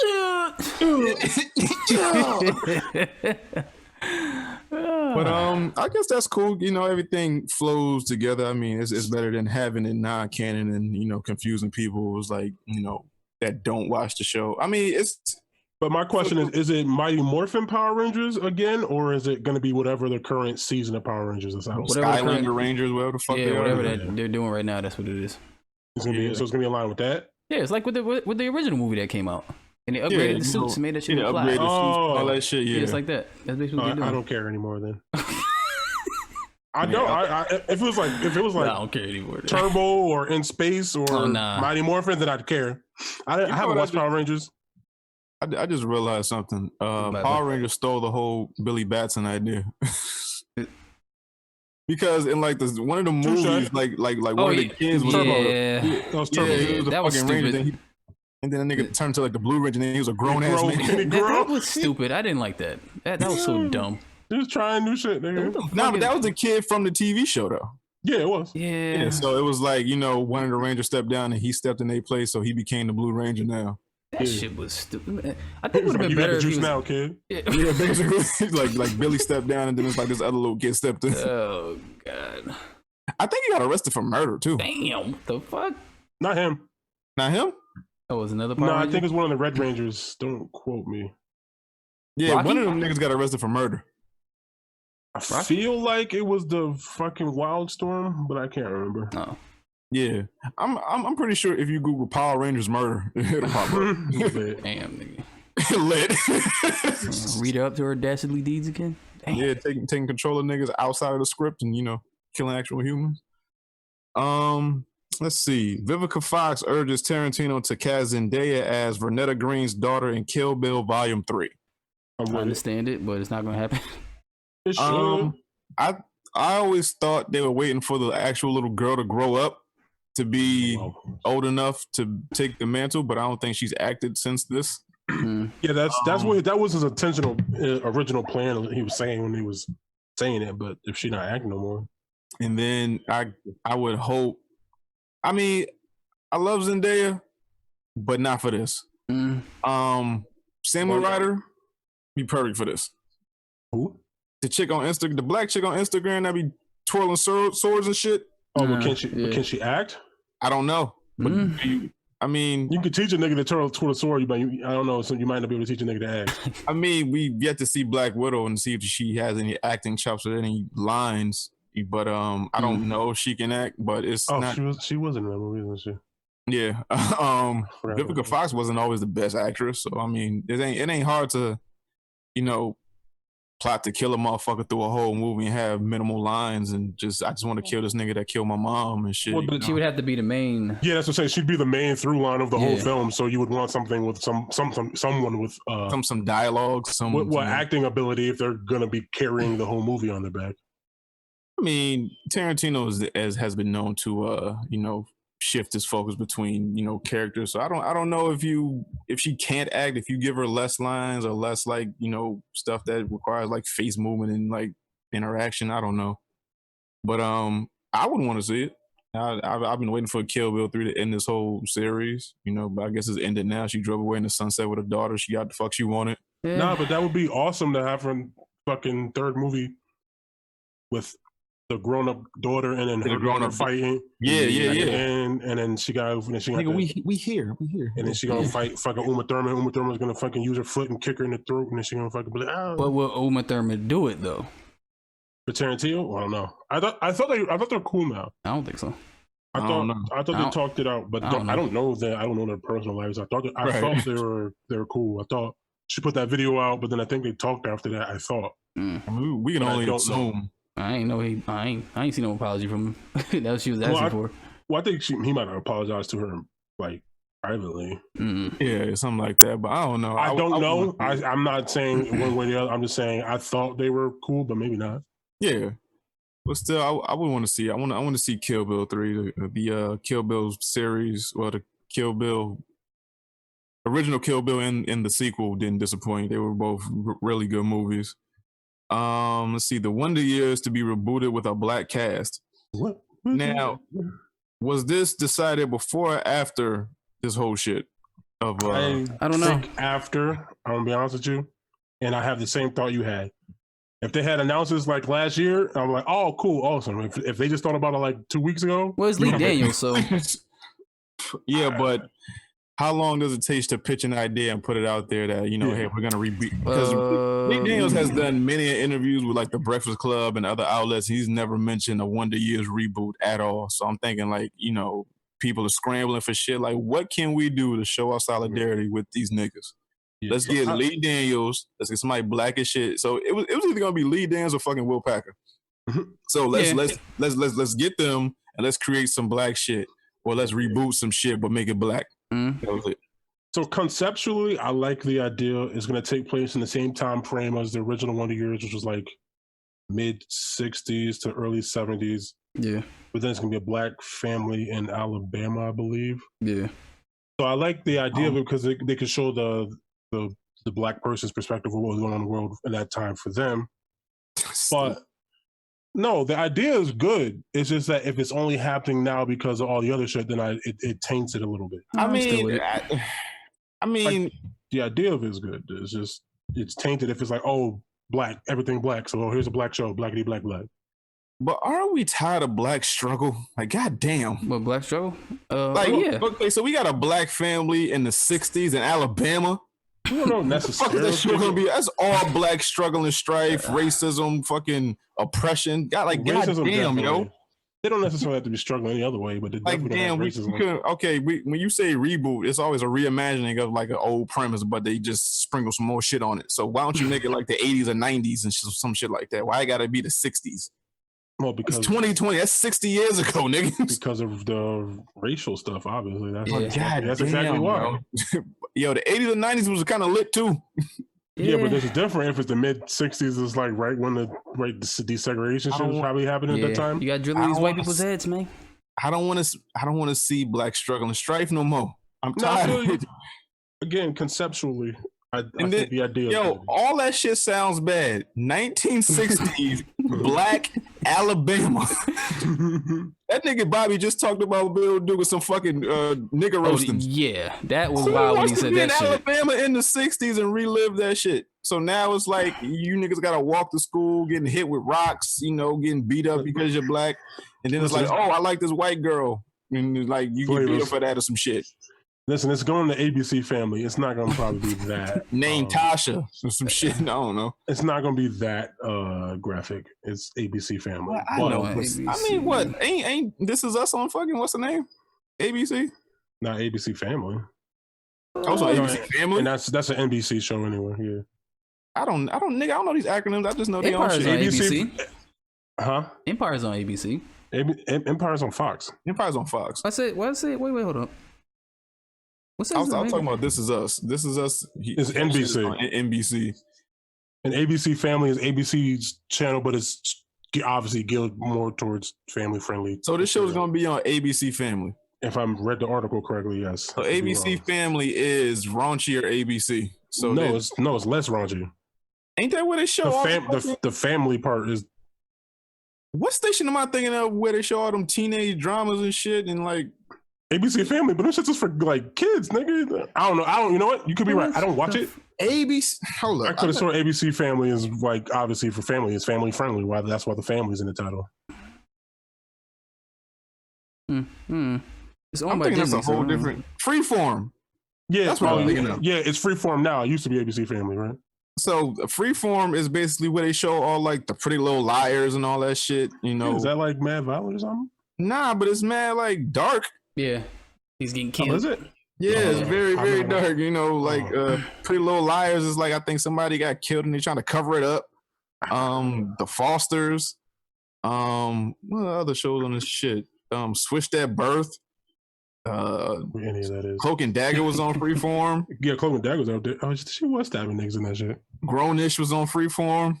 But I guess that's cool. You know, everything flows together. I mean, it's better than having it non-canon and confusing people. It was like that don't watch the show. I mean, it's. But my question is it Mighty Morphin Power Rangers again, or is it going to be whatever the current season of Power Rangers is out? Skylander Rangers, whatever the fuck they are. Whatever that they're doing right now, that's what it is. It's gonna be, so it's going to be in line with that? Yeah, it's like with the original movie that came out. And they upgraded the suits and made that shit upgraded fly. the suits, all that shit, yeah. It's like that. That's basically what they're doing. I don't care anymore then. I don't. If it was like I don't care anymore. Turbo or In Space or Mighty Morphin, then I'd care. I haven't watched Power Rangers. I just realized something. Power Rangers stole the whole Billy Batson idea. Because in like one of the movies, like one of the kids was Turbo. That was Turbo. He was a That was fucking Ranger. stupid. And then the nigga turned to like the Blue Ranger, and then he was a grown ass man. That was stupid. I didn't like that. That was so dumb. He was trying new shit, nigga. Nah, but that was the kid from the TV show though. Yeah, it was. Yeah. So it was like one of the Rangers stepped down and he stepped in their place, so he became the Blue Ranger now. That shit was stupid. I think it would have been You better got the if he juice was. now, kid. Yeah. Yeah, basically, like Billy stepped down, and then it's like this other little kid stepped in. Oh god. I think he got arrested for murder too. Damn. What the fuck? Not him. Not him. That was another No, part. I think it's one of the Red Rangers. Don't quote me. Yeah, Rocky? one of them niggas got arrested for murder. I feel like it was the fucking Wildstorm, but I can't remember. Oh. Yeah, I'm pretty sure if you Google Power Rangers murder, it'll pop up. Damn, nigga. Lit. Read her up to her dastardly deeds again. Damn. Yeah, taking control of niggas outside of the script and killing actual humans. Let's see. Vivica Fox urges Tarantino to cast Zendaya as Vernetta Green's daughter in Kill Bill Volume 3. I understand it, but it's not gonna happen. It should. I always thought they were waiting for the actual little girl to grow up to be old enough to take the mantle, but I don't think she's acted since this. Yeah, that was his intentional original plan. He was saying when he was saying it, but if she's not acting no more, and then I would hope. I mean, I love Zendaya, but not for this. Samuel Ryder be perfect for this. Who? The chick on Instagram, the black chick on Instagram that be twirling swords and shit. Oh, but can she act? I don't know. But I mean, you can teach a nigga to twirl a sword, but I don't know. So you might not be able to teach a nigga to act. I mean, we've yet to see Black Widow and see if she has any acting chops or any lines. But I don't know if she can act. But it's not. She was in that movie, wasn't she? Yeah. Vivica Fox wasn't always the best actress, so I mean, it ain't hard to, plot to kill a motherfucker through a whole movie and have minimal lines and I just want to kill this nigga that killed my mom and shit. Well, but she would have to be the main. Yeah, that's what I'm saying. She'd be the main through line of the whole film. So you would want something with someone with some dialogue, some acting ability if they're gonna be carrying the whole movie on their back. I mean, Tarantino has been known to shift his focus between, you know, characters. So I don't know if she can't act, if you give her less lines or less, like, you know, stuff that requires like face movement and like interaction. I don't know, but I wouldn't want to see it. I've been waiting for Kill Bill 3 to end this whole series, you know, but I guess it's ended now. She drove away in the sunset with her daughter. She got the fuck she wanted. Yeah. Nah, but that would be awesome to have her fucking third movie with the grown-up daughter and then her grown-up fighting. Yeah. And then she got Nigga, we here. And then she gonna fight fucking Uma Thurman. Uma Thurman's gonna fucking use her foot and kick her in the throat, and then she gonna fucking be like, oh. But will Uma Thurman do it though? For Tarantino? I don't know. I thought they're cool now. I don't think so. I thought they talked it out, but I don't know their personal lives. I thought they were cool. I thought she put that video out, but then I think they talked after that. I thought. We can only assume. I ain't seen no apology from him. That's what she was asking for. Well, I think he might have apologized to her like privately. Yeah, something like that. But I don't know. I don't know. I'm not saying one way or the other. I'm just saying I thought they were cool, but maybe not. Yeah, but still, I would want to see. I want to see Kill Bill 3, the Kill Bill series, or the Kill Bill original Kill Bill and the sequel didn't disappoint. They were both really good movies. Let's see, The Wonder Years to be rebooted with a black cast. What? Now, was this decided before or after this whole shit? I don't know. After, I'm gonna be honest with you, and I have the same thought you had. If they had announced this like last year, I'm like, oh, cool, awesome. If they just thought about it like 2 weeks ago, well, it's Lee Daniels, so yeah, but how long does it take to pitch an idea and put it out there that, you know, hey, we're gonna reboot? Because Lee Daniels has done many interviews with like the Breakfast Club and other outlets. He's never mentioned a Wonder Years reboot at all. So I'm thinking, like, you know, people are scrambling for shit. Like, what can we do to show our solidarity with these niggas? Let's get Lee Daniels. Let's get somebody black as shit. So it was either gonna be Lee Daniels or fucking Will Packer. So let's get them and let's create some black shit, or let's reboot some shit but make it black. That was it. So conceptually, I like the idea. It's gonna take place in the same time frame as the original Wonder Years, which was like mid '60s to early '70s. Yeah. But then it's gonna be a black family in Alabama, I believe. Yeah. So I like the idea of it because they could show the black person's perspective of what was going on in the world at that time for them. But no, the idea is good. It's just that if it's only happening now because of all the other shit, then it taints it a little bit. I mean, like, the idea of it is good. It's just it's tainted if it's like, oh, black, everything black. So here's a black show, blackity black black. But aren't we tired of black struggle? Like, goddamn. What, black struggle? Yeah. Okay, so we got a black family in the '60s in Alabama. I don't know necessarily. That's all black struggle and strife, racism, fucking oppression. Goddamn, yo. They don't necessarily have to be struggling any other way, but they definitely have racism. When you say reboot, it's always a reimagining of like an old premise, but they just sprinkle some more shit on it. So why don't you make it like the '80s or '90s and some shit like that? Why it gotta be the '60s? Well, because it's 2020. That's 60 years ago, nigga. Because of the racial stuff, obviously. That's exactly why. Yo, the 80s and 90s was kind of lit too. Yeah, but there's a difference if it's the mid '60s. It's like right when the desegregation shit was probably happening at that time. You got drilling these white people's heads, man. I don't want to see black struggle and strife no more. I'm tired of it. Again, conceptually, I think the idea. Yo, all that shit sounds bad. 1960s black Alabama. That nigga Bobby just talked about Bill doing some fucking nigga roasting. Yeah, that was wild when he said that shit. Alabama in the '60s and relive that shit. So now it's like you niggas gotta walk to school, getting hit with rocks, you know, getting beat up because you're black, and then it's like, oh, I like this white girl, and like you get beat up for that or some shit. Listen, it's going to ABC Family. It's not going to probably be that. Name Tasha or some shit. I don't know. It's not going to be that graphic. It's ABC Family. Well, I know. ABC. I mean, what? Ain't This Is Us on fucking, what's the name? ABC? Not ABC Family. Also ABC Family? And that's an NBC show anyway, yeah. I don't know these acronyms. I just know they on shit. ABC. Huh? Empire's on ABC. Empire's on Fox. Empire's on Fox. What's it? Wait, hold up. I was talking about This Is Us. This Is Us. It's NBC. NBC. And ABC Family is ABC's channel, but it's obviously geared more towards family friendly. So this show is going to be on ABC Family. If I read the article correctly, yes. So ABC Family is raunchier ABC. So it's less raunchy. Ain't that where they show the family part is? What station am I thinking of where they show all them teenage dramas and shit and like ABC Family? But them shit's just for like kids, nigga. I don't know. You know what? You could be right. I don't watch it. ABC. Hold up. I could have sworn ABC Family is like obviously for family. It's family friendly. Why? That's why the family's in the title. It's owned by Disney, that's a whole different Freeform. Yeah, that's what I'm thinking of. Yeah, it's Freeform now. It used to be ABC Family, right? So Freeform is basically where they show all like the Pretty Little Liars and all that shit. You know, is that like mad violent or something? Nah, but it's mad like dark. Yeah, he's getting killed. Oh, is it? Yeah, it's very, very dark. You know, like Pretty Little Liars is like I think somebody got killed and they're trying to cover it up. The Fosters. What other shows on this shit? Switched at Birth. Any of that is. Cloak and Dagger was on Freeform. Yeah, Cloak and Dagger was out there. Oh, she was stabbing niggas in that shit. Grownish was on Freeform.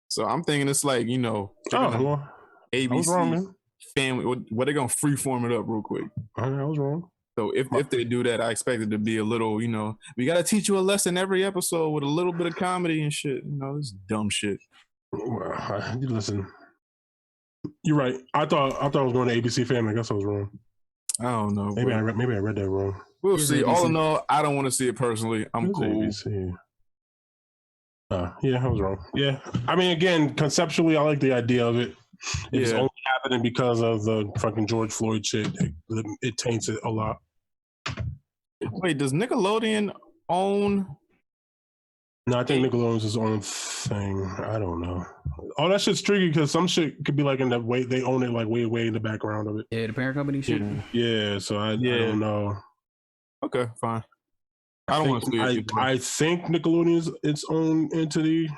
So I'm thinking it's like, you know, ABC I was wrong, man. Family. What they gonna freeform it up real quick? I was wrong. So if they do that, I expect it to be a little, you know, we gotta teach you a lesson every episode with a little bit of comedy and shit. You know, this dumb shit. Well, listen. You're right. I thought I was going to ABC Family. I guess I was wrong. I don't know. Maybe I read that wrong. We'll see. ABC. All in all, I don't want to see it personally. I'm cool. ABC. Yeah, I was wrong. Yeah. I mean, again, conceptually, I like the idea of it. It's only happening because of the fucking George Floyd shit. It taints it a lot. Wait, does Nickelodeon own? No, I think Nickelodeon's his own thing. I don't know. All that shit's tricky because some shit could be like in the way they own it, like way in the background of it. Yeah, the parent company shit. Yeah, so I don't know. Okay, fine. I don't want to see it. I think Nickelodeon's its own entity,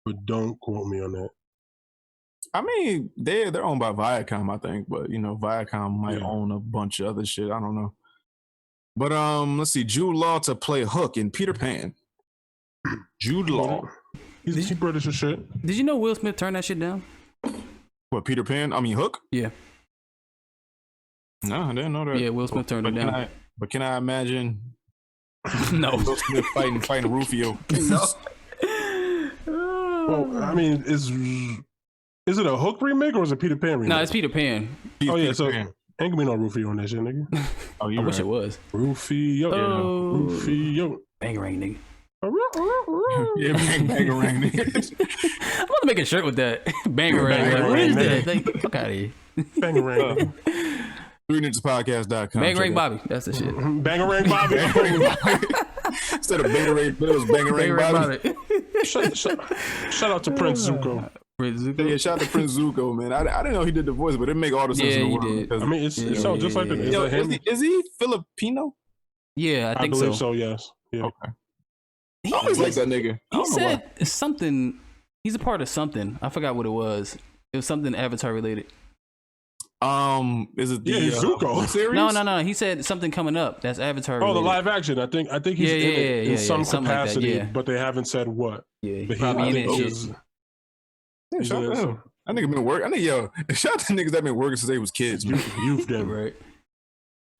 but don't quote me on that. I mean, they're owned by Viacom, I think, but you know, Viacom might own a bunch of other shit. I don't know. But let's see, Jude Law to play Hook in Peter Pan. Jude Law. He's British as shit. Did you know Will Smith turned that shit down? What, Peter Pan? I mean, Hook? Yeah. No, I didn't know that. Yeah, Will Smith turned it down. Can I imagine? No. Will Smith fighting Rufio. No. Well, I mean, is it a Hook remake or is it Peter Pan remake? No, it's Peter Pan. So ain't gonna be no Rufio on that shit, nigga. Oh, I wish it was. Rufio. Rufio. Bangarang, nigga. Yeah, Bangarang, nigga. I'm about to make a shirt with that. Bangarang. Like, what is that? Like, fuck out of here. Bangarang. 3ninjaspodcast.com. Bangarang Bobby. That's the shit. Bangarang Bobby. Instead of Bangarang Bill, it was Bangarang Bobby. Shout out to Prince Zuko. Yeah, shout out to Prince Zuko, man. I didn't know he did the voice, but it make all the sense in the world. Did. I mean, it sounds just like the. Yo, is he Filipino? Yeah, I believe so. Yes. Yeah. Okay. I always like that nigga. He said something. He's a part of something. I forgot what it was. It was something Avatar related. Is it the Zuko series? No. He said something coming up. That's Avatar. Oh, the live action. I think he's in it in some capacity, like but they haven't said what. Yeah, but probably in it. Shout out to him. That nigga been working. Shout out to niggas that been working since they was kids. Youth them, right?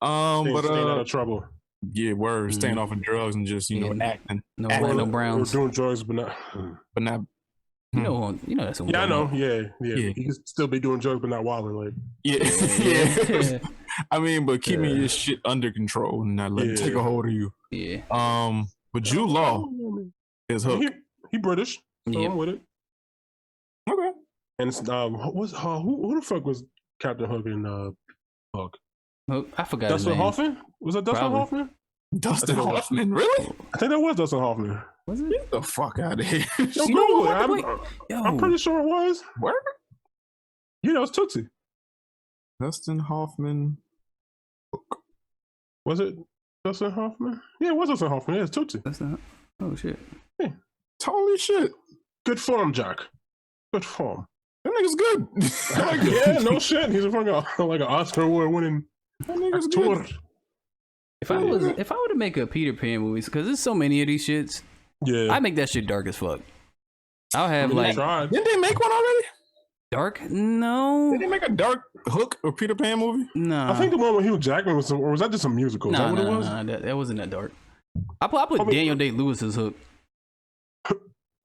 But staying out of trouble. Yeah, word. Staying off of drugs and just acting. No Browns. We're doing drugs, but not. You know that's. Yeah, I know. Yeah. He can still be doing drugs, but not wilding. Like. Yeah. I mean, but keeping your shit under control and not letting it take a hold of you. Yeah. But Jude Law is Hook. He British. So I'm with it. Okay. And it's who the fuck was Captain Hook in Hook? I forgot. Dustin Hoffman? Was it Dustin Hoffman? Dustin Hoffman, really? I think that was Dustin Hoffman. Was it? Get the fuck out of here. I'm pretty sure it was. Where? Yeah, it was Tootsie. Dustin Hoffman. Was it Dustin Hoffman? Yeah, it was Dustin Hoffman. Yeah, it's Tootsie. Oh, shit. Yeah. Holy shit. Good form, Jack. Good form. That nigga's good. Yeah, no shit. He's a fucking like an Oscar award winning actor. If I were to make a Peter Pan movie, because there's so many of these shits, I'd make that shit dark as fuck. I'll have didn't they make one already? Dark? No. Did they make a Dark Hook or Peter Pan movie? No. I think the one with Hugh Jackman was, or was that just a musical? Is that what it was? That wasn't that dark. I put Daniel Day-Lewis's Hook.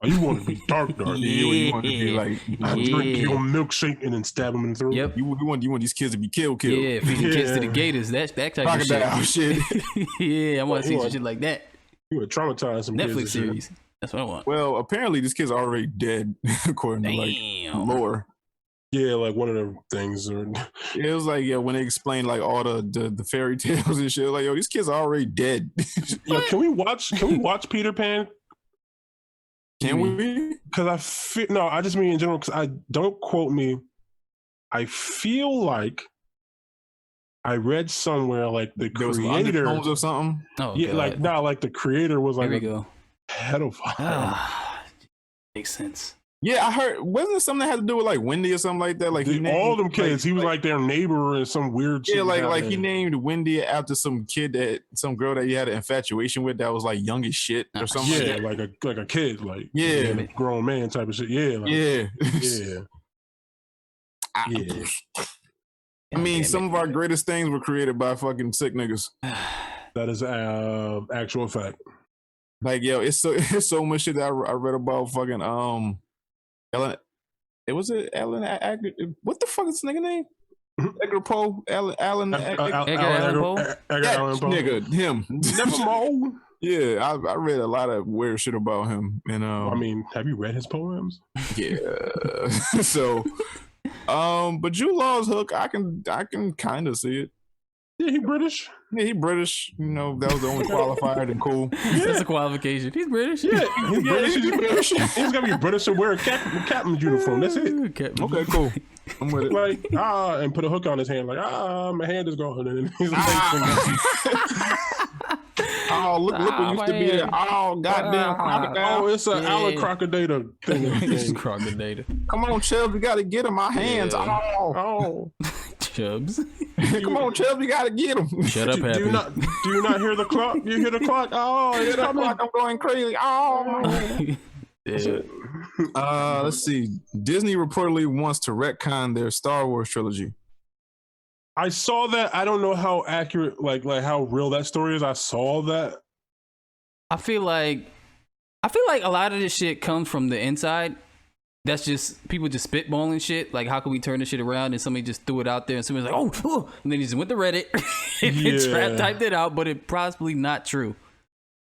Oh, you want to be dark? Yeah, you want to be like drink your milkshake and then stab them in the throat. Yep. You want these kids to be killed. Yeah, feeding kids to the gators. That type of shit. Yeah, I want to see some shit like that. You would traumatize some Netflix kids series. That's what I want. Well, apparently these kids are already dead according to like lore. Yeah, like one of the things. Or... It was like when they explained like all the fairy tales and shit. Like these kids are already dead. Yeah, can we watch Peter Pan? Can we? Because I just mean in general. Because don't quote me. I feel like I read somewhere like the creator or something. Oh, yeah, God. like the creator was like a pedophile. Makes sense. Yeah, I heard. Wasn't it something that had to do with like Wendy or something like that? Like all them kids, he was like their neighbor and some weird. Yeah, like he named Wendy after some girl that he had an infatuation with that was like young as shit or something. Yeah, like a kid, like a grown man type of shit. Yeah, yeah. I mean, some of our greatest things were created by fucking sick niggas. That is actual fact. Like it's so much shit that I read about fucking Ellen. It was Ellen. What the fuck is this nigga name? Edgar Poe. Edgar Allan Poe. Nigga, him. Never Mo. Yeah, I read a lot of weird shit about him, and I mean, have you read his poems? Yeah. So, but Jude Law's Hook, I can kind of see it. Yeah, he British. Yeah, he British. You know, that was the only qualifier and cool. Yeah. That's a qualification. He's British. Yeah, he's British. He's British. He's gotta be British and wear a captain's uniform. That's it. Okay, cool. I'm with it. Like and put a hook on his hand. Like my hand is gone. And he's oh, look what used to be there. Oh, goddamn crocodile. Oh, it's an Alan Crocodile thing. Crocodile. Come on, Chubbs, we gotta get him. My hands. Yeah. Oh. Chubbs. Come on, Chubbs, we gotta get him. Shut up, Happy. Do you not hear the clock? You hear the clock? Oh, it's coming. I'm going crazy. Oh. Yeah. Let's see. Disney reportedly wants to retcon their Star Wars trilogy. I saw that. I don't know how accurate, like how real that story is. I saw that. I feel like a lot of this shit comes from the inside. That's just people just spitballing shit. Like, how can we turn this shit around? And somebody just threw it out there, and somebody's like, "Oh," and then he just went to Reddit and typed it out, but it possibly not true.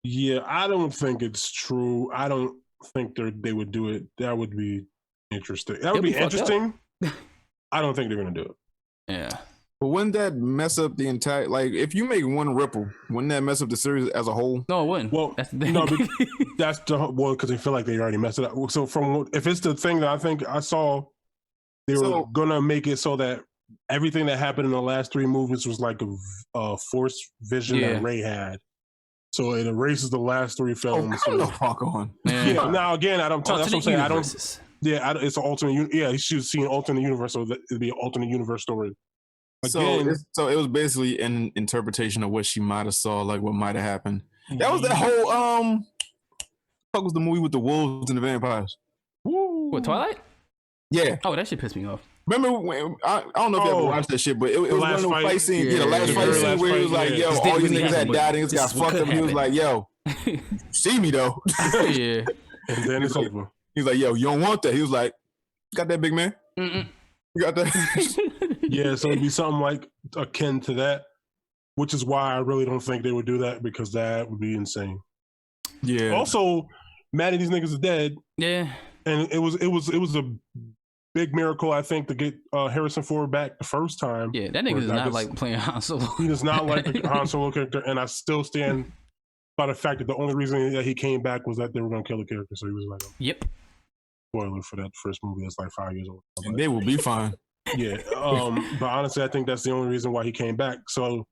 Yeah, I don't think it's true. I don't think they would do it. That would be interesting. That would be interesting. I don't think they're gonna do it. Yeah. But wouldn't that mess up the entire, like, if you make one ripple, wouldn't that mess up the series as a whole? No, it wouldn't. Well, that's the thing. No, that's the one, because they feel like they already messed it up. So if it's the thing that I think I saw, they were gonna make it so that everything that happened in the last 3 movies was like a force vision that Rey had. So it erases the last 3 films. Oh, come the fuck on. Yeah. Now again, that's what I'm saying. Universes. It's an alternate. Yeah, she's seeing alternate universe, so it'd be an alternate universe story. Again, so it was basically an interpretation of what she might have saw, like what might have happened. That was that whole what was the movie with the wolves and the vampires? What, Twilight? Yeah. Oh, that shit pissed me off. Remember when I don't know if you ever watched that shit, but it was one of those fight scenes. Yeah, the last fight scene where he was like, "Yo, all these niggas had died, niggas got fucked up." He was like, "Yo, see me though." Yeah. And then it's over. He's like, "Yo, you don't want that." He was like, "Got that, big man? You got that?" Yeah, so it'd be something like akin to that, which is why I really don't think they would do that, because that would be insane. Yeah. Also, mad at these niggas are dead. Yeah. And it was a big miracle, I think, to get Harrison Ford back the first time. Yeah, that nigga does not like playing Han Solo. He does not like the Han Solo character, and I still stand by the fact that the only reason that he came back was that they were going to kill the character. So he was like, "Yep." Spoiler for that first movie that's like 5 years old. And they will be fine. Yeah, but honestly, I think that's the only reason why he came back. So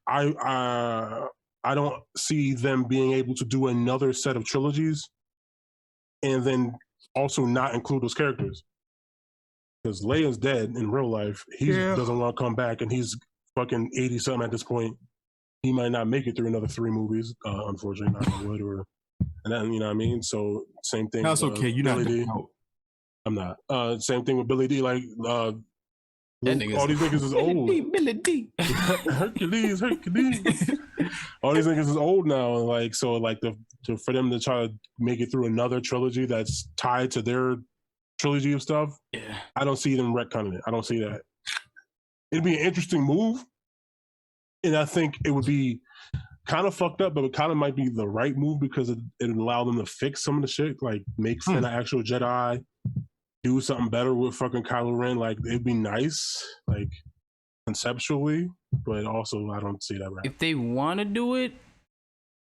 I don't see them being able to do another set of trilogies and then also not include those characters, because Leia's dead in real life. He doesn't want to come back, and he's fucking 80 something at this point. He might not make it through another 3 movies, unfortunately, not would, and then, you know what I mean. So same thing. That's okay. You're not. I'm not. Same thing with Billy D. Like, all That these nigga's niggas is old. Billy D. Hercules. All these niggas is old now. Like, so like for them to try to make it through another trilogy that's tied to their trilogy of stuff, Yeah. I don't see them retconning it. I don't see that. It'd be an interesting move, and I think it would be kind of fucked up, but it kind of might be the right move because it allowed them to fix some of the shit, like make Finn an actual Jedi, do something better with fucking Kylo Ren. Like, it'd be nice, like conceptually, but also I don't see that right. If they want to do it,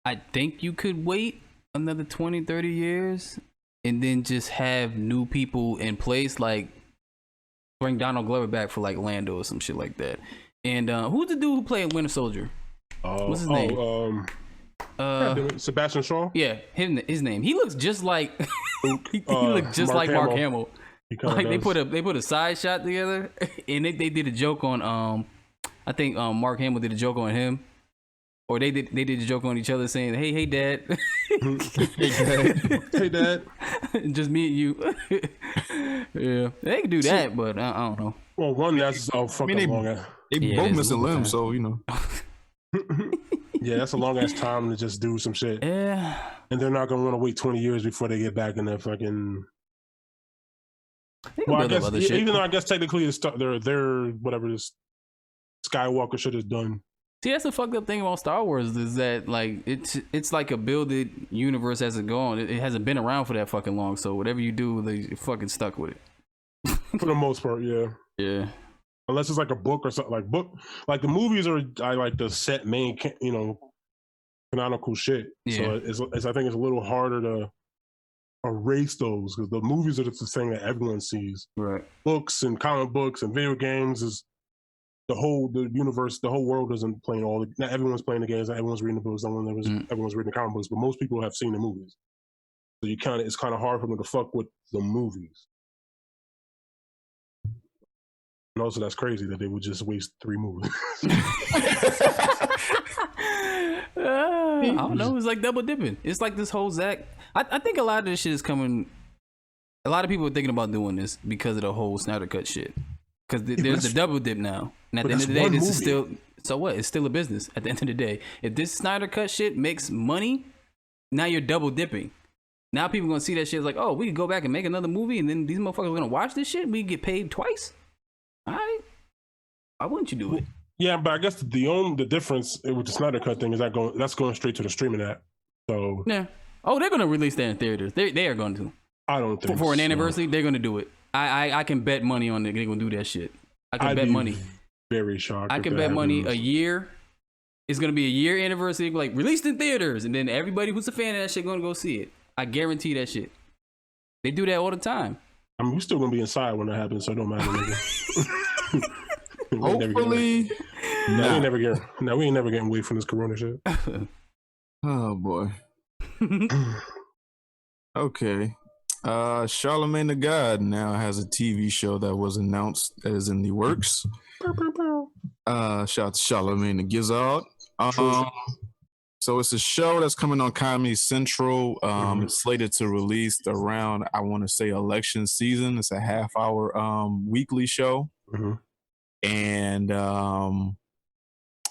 I think you could wait another 20, 30 years and then just have new people in place, like bring Donald Glover back for like Lando or some shit like that. And who's the dude who played Winter Soldier? What's his name? Sebastian Shaw. Yeah, his name. He looks just like he looks just like Mark Hamill. Like they put a side shot together, and they did a joke on I think Mark Hamill did a joke on him, or they did a joke on each other saying, "Hey dad, hey dad, just me and you." Yeah, they can do that, but I don't know. Well, one that's fucking long. They both missing limbs, so you know. Yeah, that's a long ass time to just do some shit. Yeah, and they're not gonna want to wait 20 years before they get back in their fucking. Well, I guess even though I guess technically they're whatever this Skywalker shit is done. See, that's the fucked up thing about Star Wars is that like it's like a builded universe as it goes. It hasn't been around for that fucking long, so whatever you do, they fucking stuck with it. For the most part, yeah. Yeah. Unless it's like a book or something like the movies are I like the set main canonical shit. Yeah. So I think it's a little harder to erase those because the movies are just the thing that everyone sees. Right. Books and comic books and video games is the universe, the whole world isn't playing not everyone's playing the games, not everyone's reading the books, everyone's reading the comic books, but most people have seen the movies. So it's kind of hard for them to fuck with the movies. And also, that's crazy that they would just waste 3 movies. I don't know. It's like double dipping. It's like this whole Zach. I think a lot of this shit is coming. A lot of people are thinking about doing this because of the whole Snyder Cut shit. Because there's the double dip now. And at the end of the day, this is still. So what? It's still a business at the end of the day. If this Snyder Cut shit makes money, now you're double dipping. Now people gonna see that shit like, oh, we can go back and make another movie, and then these motherfuckers are gonna watch this shit. And we can get paid twice. All right. Why wouldn't you do it? Yeah, but I guess the difference with the Snyder Cut thing is that's going straight to the streaming app. So yeah. Oh, they're gonna release that in theaters. They are going to. I don't think for an anniversary, they're gonna do it. I can bet money on it. They're gonna do that shit. I can bet money. Very shocked. I can bet money a year. It's gonna be a year anniversary, like released in theaters, and then everybody who's a fan of that shit gonna go see it. I guarantee that shit. They do that all the time. I mean, we're still gonna be inside when that happens, so it don't matter. Hopefully, we ain't never getting away from this Corona shit. Oh boy. Okay. Charlemagne the God now has a TV show that was announced that is in the works. Shout out to Charlemagne the Gizzard. So it's a show that's coming on Comedy Central. It's slated to release around, I want to say, election season. It's a half-hour weekly show. And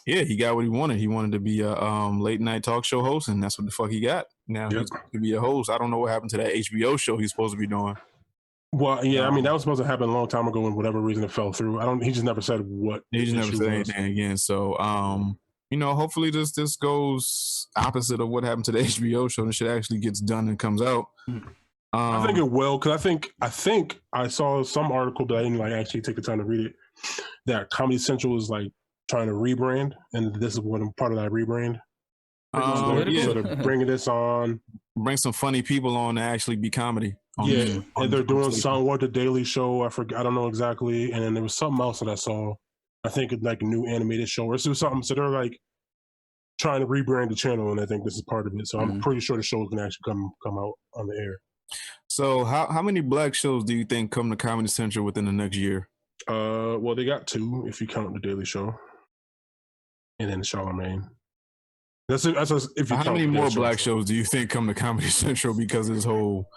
yeah, he got what he wanted. He wanted to be a late night talk show host, and that's what the fuck he got. Now he's going to be a host. I don't know what happened to that HBO show he's supposed to be doing. Well, yeah, I mean, that was supposed to happen a long time ago, and whatever reason it fell through. He just never said what. He just never said anything again. So, you know, hopefully this goes opposite of what happened to the HBO show. And shit actually gets done and comes out. I think it will, because I think I saw some article, but I didn't actually take the time to read it, that Comedy Central is trying to rebrand, and this is what part of that rebrand. So they're bringing this on, bring some funny people on to actually be comedy. And they're doing somewhat the Daily Show. I don't know exactly. And then there was something else that I saw. I think it's a new animated show or something. So they're trying to rebrand the channel, and I think this is part of it. So I'm pretty sure the show is gonna actually come out on the air. So how many black shows do you think come to Comedy Central within the next year? Well, they got 2 if you count the Daily Show, and then Charlemagne. That's if you how many more black shows do you think come to Comedy Central because of this whole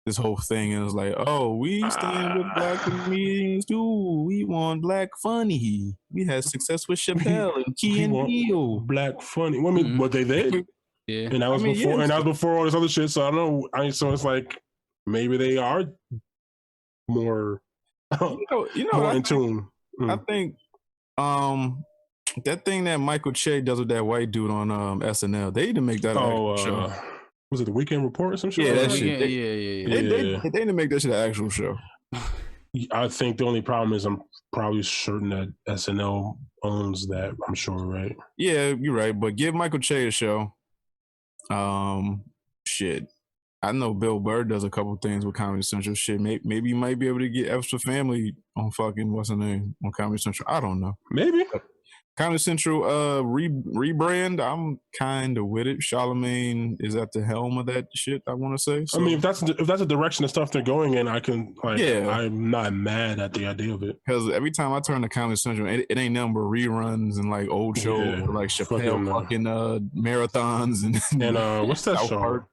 this whole thing, and it was like, oh, we stand with black comedians too. We want black funny. We had success with Chappelle and Key and Peele. Black funny. Well, I mean, what they did. Yeah, and that was before, and that was before all this other shit. So I don't know. So it's like maybe they are more, more in tune. I think that thing that Michael Che does with that white dude on SNL, they need to make that actual show. Was it the Weekend Report or some shit? Yeah, that shit. Yeah. They need to make that shit an actual show. I think the only problem is I'm probably certain that SNL owns that. I'm sure, right? Yeah, you're right. But give Michael Che a show. Shit. I know Bill Burr does a couple things with Comedy Central. Shit, maybe you might be able to get Extra Family on fucking what's the name on Comedy Central. I don't know. Maybe Comedy Central rebrand. I'm kind of with it. Charlemagne is at the helm of that shit. I want to say. So, I mean, if that's the direction of stuff they're going in, I can I'm not mad at the idea of it. Because every time I turn to Comedy Central, it ain't nothing but reruns and like old shows, like Chappelle fucking marathons and what's that show?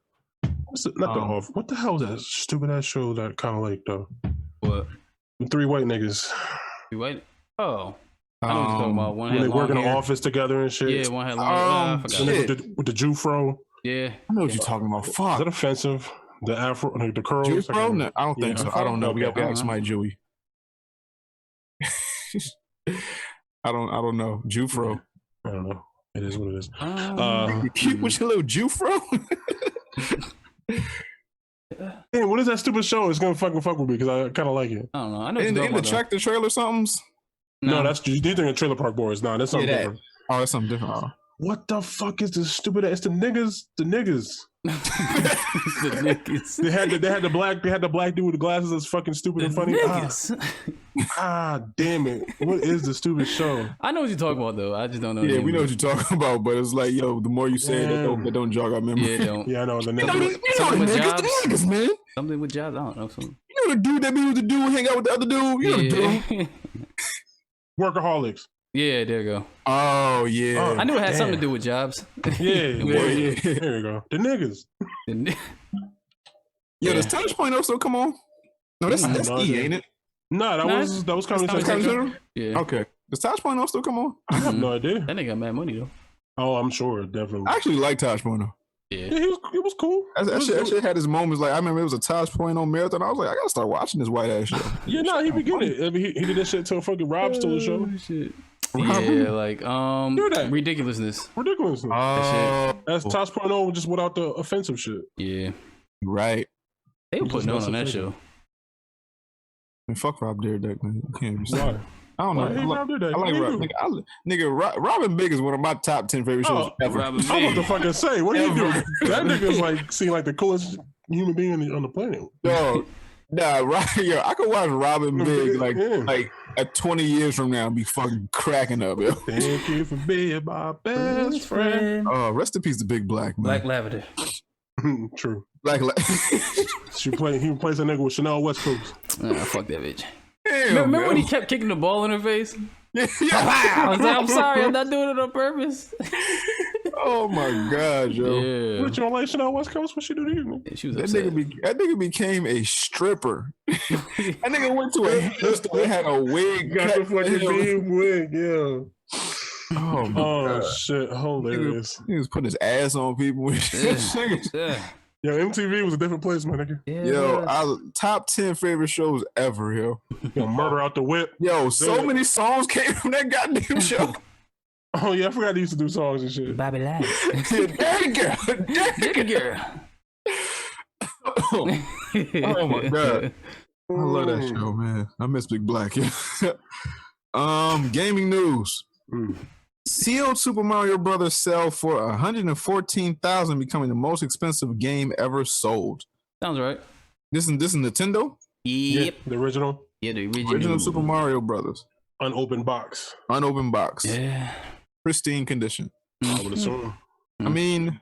What the hell is that stupid ass show that kind of like though? What? The three white niggas. Three white? Oh. I know what you're talking about. One when they work in the office together and shit. Yeah, one had long hair. I forgot. With the Jew fro. Yeah. I know what you're talking about. Fuck. Is that offensive? The afro, the curls? Jew fro? No, I don't think so. I don't know. We got to ask my Jewy. I don't know. Jew fro. I don't know. It is what it is. What's your little Jew fro? Hey, what is that stupid show? It's gonna fuck with me because I kind of like it. I don't know. I know in the tractor trailer somethings. No, that's you think of Trailer Park Boys. No, that's something different. Oh, that's something different. Oh. What the fuck is this stupid? It's the niggas. The niggas. The niggas. They had the black dude with the glasses that's fucking stupid and funny. Damn it! What is the stupid show? I know what you're talking about though. I just don't know. Yeah, we know what you're talking about, but it's like, yo, the more you say it, that don't jog our memory. Yeah, don't. Yeah, I know the niggas, man. Something with jobs. I don't know. Something. You know the dude that be with the dude hang out with the other dude. You know the dude. Workaholics. Yeah, there you go. Oh yeah. I knew it had something to do with jobs. Yeah. There you go. The niggas. Yo, does Touch Point still come on? No, that's E, ain't it? No, that was Comedy Central. Yeah. Okay. Does Touch Point still come on? I have no idea. That nigga got mad money though. Oh, I'm sure, definitely. I actually like Touch Point. Yeah, it was cool. That shit had his moments. Like I remember it was a Touch Point on marathon. I was like, I gotta start watching this white ass show. Yeah, no, he began it. I mean, he did that shit till fucking Rob stole the show. Shit. Yeah, like ridiculousness. That's Touch Point just without the offensive shit. Yeah, right. They were putting on that show. Man, fuck Rob Dyrdek, man. Why? I don't know. I like Rob. Nigga, Robin Big is one of my top 10 favorite shows ever. I'm about to fucking say, what are you doing? That nigga's like seem like the coolest human being on the planet. Yo, I could watch Robin Big like at 20 years from now and be fucking cracking up, yo. Thank you for being my best friend. Rest in peace to Big Black, man. Black Lavender. True. He plays a nigga with Chanel West Coast. Fuck that bitch. Damn, remember when he kept kicking the ball in her face? Yeah. I was like, I'm sorry, I'm not doing it on purpose. Oh my god, yo. Yeah. What, you don't like Chanel West Coast? What she do to you? Yeah, she was that upset. nigga became a stripper. That nigga went to a hair store, had a wig. Got the fucking wig, yeah. Oh my god. Shit, hilarious. He was putting his ass on people. Yeah. Yo, MTV was a different place, my nigga. Yeah, yo, top 10 favorite shows ever, yo. Murder Out the Whip. Yo, so many songs came from that goddamn show. Oh yeah, I forgot they used to do songs and shit. Bobby Lash. Dirty girl. Oh my god. I love that show, man. I miss Big Black. Gaming news. Sealed Super Mario Brothers sell for $114,000, becoming the most expensive game ever sold. Sounds right. This is Nintendo? Yep. Yeah, the original. Yeah, the original Super Mario Brothers. Unopened box. Yeah. Pristine condition. I would assume. I mean,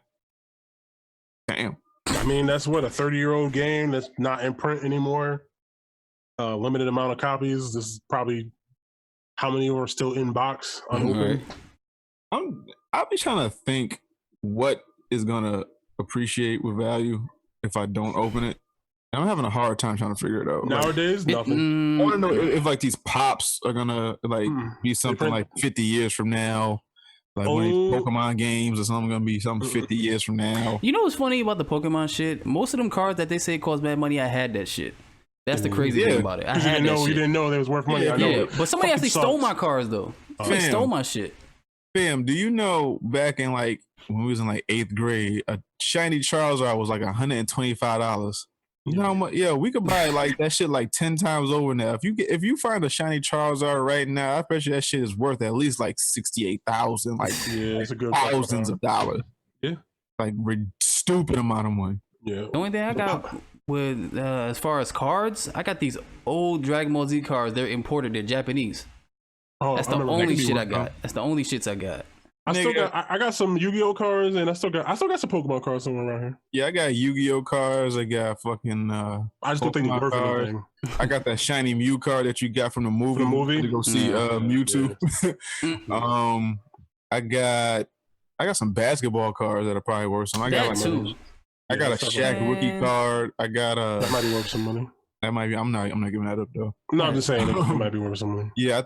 damn. I mean, that's what, a 30-year-old game that's not in print anymore. Limited amount of copies. This is probably how many are still in box unopened. I'll be trying to think what is gonna appreciate with value if I don't open it. I'm having a hard time trying to figure it out. Nowadays, nothing. I want to know if like these pops are gonna like be something like 50 years from now. Like one of these Pokemon games or something gonna be something 50 years from now. You know what's funny about the Pokemon shit? Most of them cards that they say cost bad money, I had that shit. That's the crazy thing about it. I had that shit. You didn't know they was worth money. I know. Yeah, but somebody actually stole my cards though. They stole my shit. Fam, do you know back in like when we was in like 8th grade, a shiny Charizard was like $125. You know how much? Yeah, we could buy like that shit like 10 times over now. If you find a shiny Charizard right now, I bet you that shit is worth at least like 68,000, like it's a good thousands of dollars. Yeah, like stupid amount of money. Yeah. The only thing I got with as far as cards, I got these old Dragon Ball Z cards. They're imported. They're Japanese. That's the only shit I got. That's the only shits I got. I got some Yu-Gi-Oh cards, and I still got some Pokemon cards somewhere around here. Yeah, I got Yu-Gi-Oh cards. I got fucking. I just don't think they're worth anything. I got that shiny Mew card that you got from the movie. To go see Mewtwo. Yeah. I got some basketball cards that are probably worth some. I got a Shaq rookie card. I got a. That might be worth some money. That might be. I'm not giving that up though. No, I'm just saying it might be worth some money. Yeah, I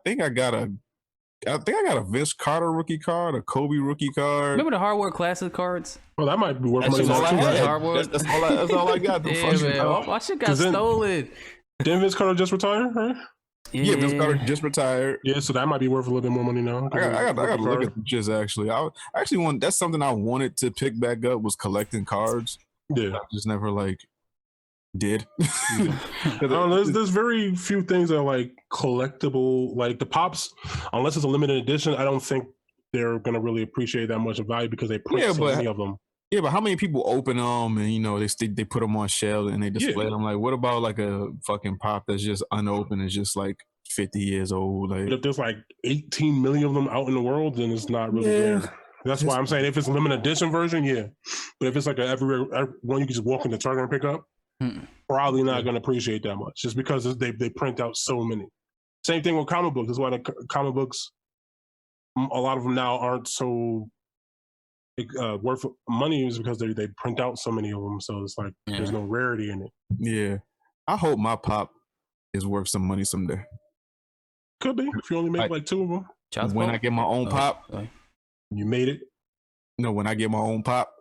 think I got a Vince Carter rookie card, a Kobe rookie card. Remember the Hardware Classic cards? Well, that might be worth money. That's all I got. My shit got stolen. Didn't Vince Carter just retire, right? Yeah, Vince Carter just retired. Yeah, so that might be worth a little bit more money now. I got to look at the just actually. I actually want. That's something I wanted to pick back up was collecting cards. Yeah, I just never did. There's very few things that are like collectible. Like the pops, unless it's a limited edition, I don't think they're gonna really appreciate that much of value because they print so many of them. Yeah, but how many people open them and they put them on shelves and they display them? Like, what about like a fucking pop that's just unopened, is just like 50 years old? Like, but if there's like 18 million of them out in the world, then it's not really there. That's why I'm saying if it's a limited edition version, yeah. But if it's like every one you can just walk in the Target and pick up, probably not going to appreciate that much, just because they print out so many. Same thing with comic books. That's why the comic books, a lot of them now aren't so worth money, is because they print out so many of them. So it's like there's no rarity in it. Yeah, I hope my pop is worth some money someday. Could be if you only make like 2 of them. When I get my own pop, you made it. No, when I get my own pop.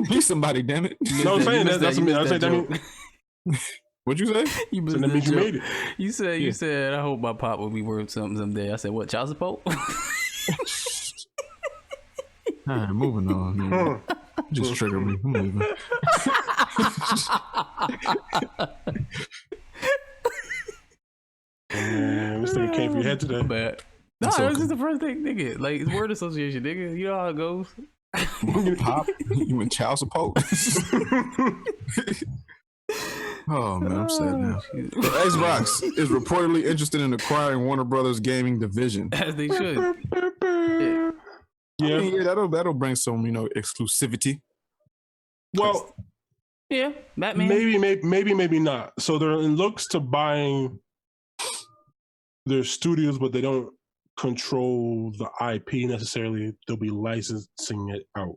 Be somebody, damn it! No, I'm saying that's what I'm saying. What'd you say? That means you made it. You said I hope my pop will be worth something someday. I said what? Child support? All right, moving on. Just trigger me. I'm moving. This thing came for your head today. But no, this is the first thing, nigga. Like it's word association, nigga. You know how it goes. Pop, you in child support? Oh man, I'm sad now. Xbox is reportedly interested in acquiring Warner Brothers gaming division, as they should. I mean, that'll bring some exclusivity. Well, yeah, Batman. Maybe not. So they're in looks to buying their studios, but they don't control the IP necessarily. They'll be licensing it out.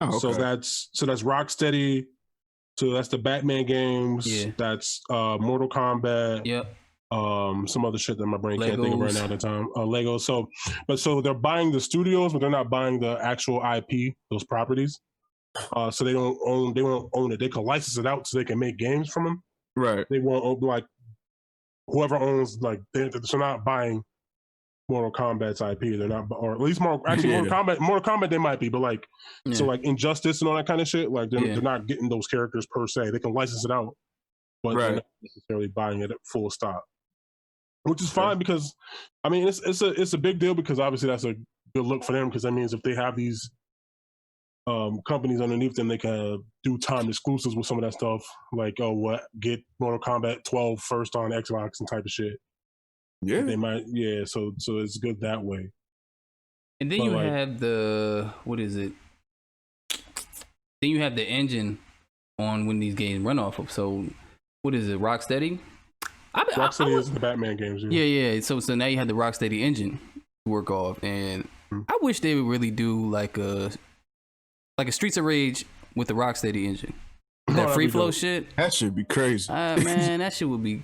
Oh, okay. So that's Rocksteady. So that's the Batman games. Yeah. That's Mortal Kombat. Yep. Some other shit that my brain can't think of right now at the time. Lego. So they're buying the studios, but they're not buying the actual IP, those properties. So they won't own it. They can license it out so they can make games from them. Right. They won't own, like whoever owns they're not buying Mortal Kombat's IP. They're not, or at least Mortal Kombat they might be, but so like Injustice and all that kind of shit. Like they're not getting those characters per se. They can license it out, but they're not necessarily buying it at full stop, which is fine because I mean it's a big deal because obviously that's a good look for them because that means if they have these companies underneath them, they can do timed exclusives with some of that stuff, like get Mortal Kombat 12 first on Xbox and type of shit. Yeah, they might. Yeah, so it's good that way. And then you have the what is it? Then you have the engine on when these games run off of. So what is it? Rocksteady. Rocksteady is the Batman games. Yeah. So now you have the Rocksteady engine to work off, and I wish they would really do like a Streets of Rage with the Rocksteady engine. That free flow shit. That should be crazy. Man, that shit would be.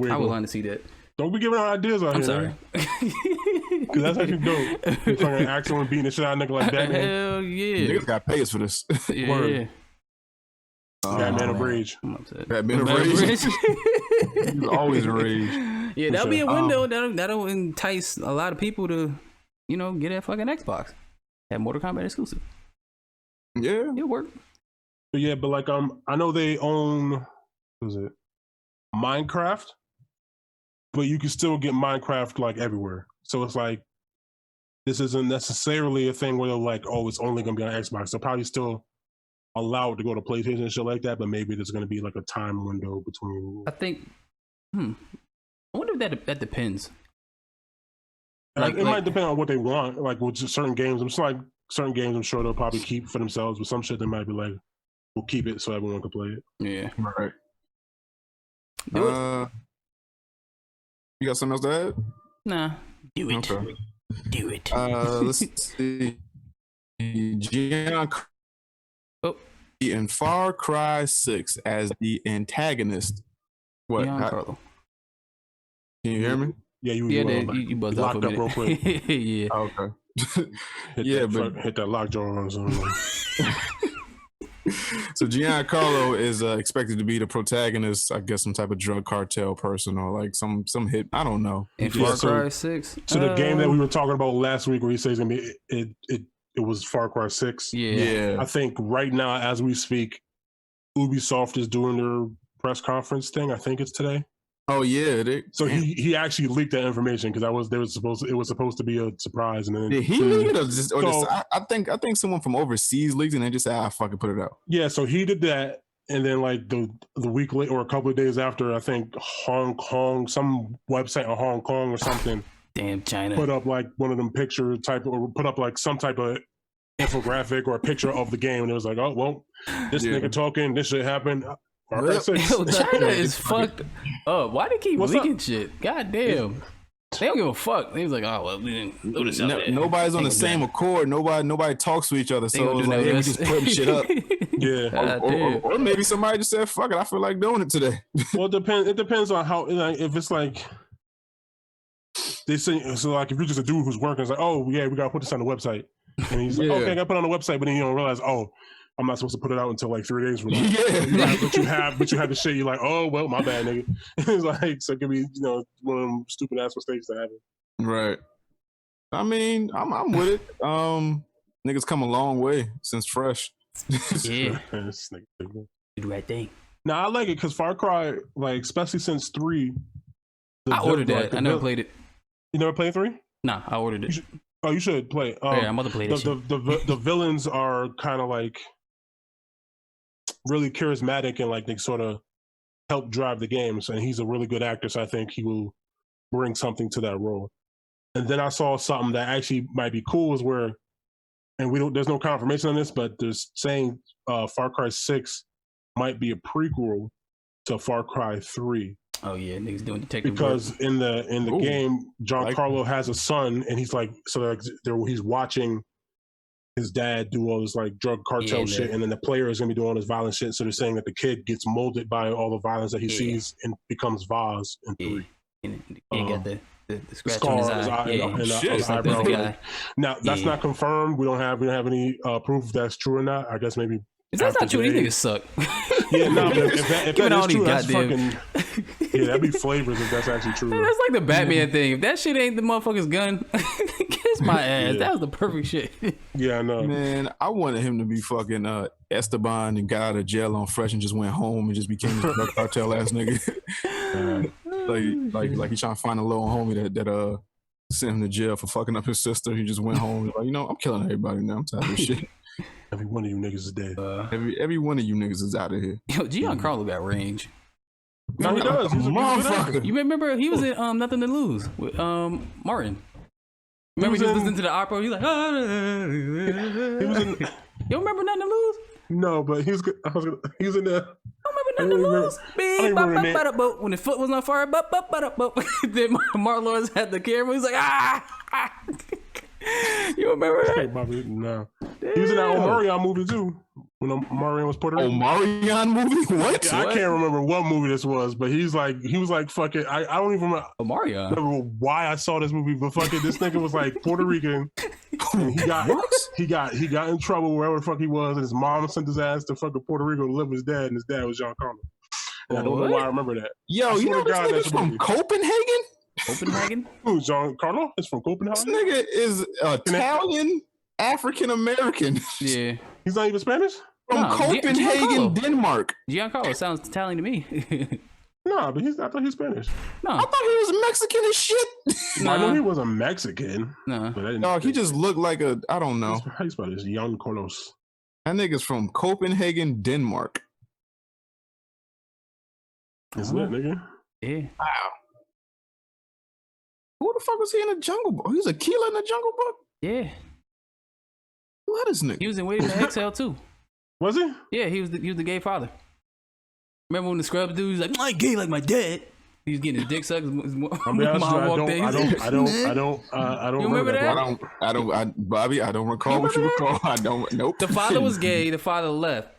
I would want to see that. Don't be giving out ideas out I'm here. I'm sorry. Because that's actually dope. You're fucking acting and beating the shit out of nigga like Batman. Hell yeah. Niggas got paid for this. Yeah. Batman of Rage. I'm upset. Batman of Rage. He's always in rage. Yeah, that'll be a window that'll entice a lot of people to, get that fucking Xbox. Have Mortal Kombat exclusive. Yeah. It'll work. But yeah, but like I know they own Minecraft, but you can still get Minecraft like everywhere. So it's like this isn't necessarily a thing where they're like, oh, it's only gonna be on Xbox. They'll probably still allow it to go to PlayStation and shit like that, but maybe there's gonna be like a time window between. I think. I wonder if that depends. It might depend on what they want. Like with certain games, I'm just like certain games. I'm sure they'll probably keep for themselves, but some shit they might be like, we'll keep it so everyone can play it. Yeah. Right. You got something else to add? Nah. Do it. Okay. Do it. Let's see. Giancarlo in Far Cry 6 as the antagonist. What? Giancarlo. Can you hear me? Yeah, you buzzed locked up real quick. Yeah. Oh, okay. Hit that lockjaw on something. So Giancarlo is expected to be the protagonist, I guess some type of drug cartel person or like some hit, I don't know. In Far Cry 6. So the game that we were talking about last week where he says it was Far Cry 6. Yeah. I think right now as we speak, Ubisoft is doing their press conference thing. I think it's today. Oh yeah, he actually leaked that information because it was supposed to be a surprise, and then did he leak it or just I think someone from overseas leaked it and they just said fucking put it out. Yeah, so he did that, and then like the week later or a couple of days after, I think Hong Kong, some website in Hong Kong or something, damn China, put up like one of them picture type or put up like some type of infographic or a picture of the game, and it was like, oh well, this nigga talking, this shit happened. Yo, China is fucked up. Why they keep leaking shit? God damn. They don't give a fuck. They was like, oh well, we didn't notice nobody's on the same accord. Nobody talks to each other. So it was like, we just putting shit up. Yeah. Or maybe somebody just said, fuck it, I feel like doing it today. Well, it depends on how, like, if it's like they say, so like if you're just a dude who's working, it's like, oh yeah, we gotta put this on the website. And he's like, okay, I gotta put it on the website, but then you don't realize, oh, I'm not supposed to put it out until like 3 days from now. Yeah. But you have the shit. You're like, oh well, my bad, nigga. It's like, so it could be, one of them stupid ass mistakes that happen. Right. I mean, I'm with it. Niggas come a long way since Fresh. Yeah. Do the right thing. Now I like it because Far Cry, like especially since 3. I ordered that. I never played it. You never played 3? Nah, I ordered it. You should play it. Yeah, I'm about to play it. The villains are kind of like really charismatic and like they sort of help drive the games, and he's a really good actor, so I think he will bring something to that role. And then I saw something that actually might be cool is where, and there's no confirmation on this, but there's saying Far Cry 6 might be a prequel to Far Cry 3. Oh yeah, niggas doing detective because work. in the game, Giancarlo has a son, and he's like, he's watching his dad do all this like drug cartel shit, and then the player is gonna be doing all this violent shit. So they're saying that the kid gets molded by all the violence that he sees and becomes Vaz in 3. And he got the scratch on his eye. His eyebrow. Now that's not confirmed. We don't have any proof if that's true or not. I guess maybe. If that's not true, these niggas suck. Yeah, no, but if that is true, that's fucking. Yeah, that'd be flavors if that's actually true. That's like the Batman thing. If that shit ain't the motherfucker's gun, kiss my ass. That was the perfect shit. Yeah, I know. Man, I wanted him to be fucking Esteban and got out of jail on Fresh and just went home and just became a drug cartel ass nigga. Like he trying to find a little homie that sent him to jail for fucking up his sister. He just went home like, I'm killing everybody now. I'm tired of this shit. Every one of you niggas is dead. Every one of you niggas is out of here. Yo, Giancarlo got range. No, he does. He's a motherfucker. You remember he was in Nothing to Lose with Martin. Remember he was listening to the opera. He's like, he was in. You remember Nothing to Lose? No, but he was in there. I remember Nothing to Lose. When his foot was on fire, then Martin Lawrence had the camera. He's like, ah. You remember that? No. He was in that old Mario movie too. When Omarion was Puerto Rican. Omarion movie? What? Yeah, I can't remember what movie this was, but he was like fucking. I don't even remember why I saw this movie, but fucking this nigga was like Puerto Rican. And he got in trouble wherever the fuck he was, and his mom sent his ass to fucking Puerto Rico to live with his dad, and his dad was Giancarlo. And I don't know why I remember that. Yo, you know this nigga's from Copenhagen? Copenhagen? Who, Giancarlo? It's from Copenhagen? This nigga is Italian African American. Yeah. He's not even Spanish? From Copenhagen, Denmark. Giancarlo sounds Italian to me. Nah, but I thought he was Spanish. No. I thought he was Mexican as shit. Nah. I know he wasn't Mexican. No, he just looked like I don't know. How you spell this? Giancarlos. That nigga's from Copenhagen, Denmark. Is that nigga? Yeah. Wow. Who the fuck was he in the Jungle Book? He's Aquila in the Jungle Book? Yeah. What is nigga? He was in Waiting to Exhale too. Was he? Yeah, he was the gay father. Remember when the Scrubs dude was like, I'm not gay like my dad. He was getting his dick sucked. His mom walked in. I don't remember that? Bobby, I don't recall what you recall. I don't. Nope. The father was gay. The father left.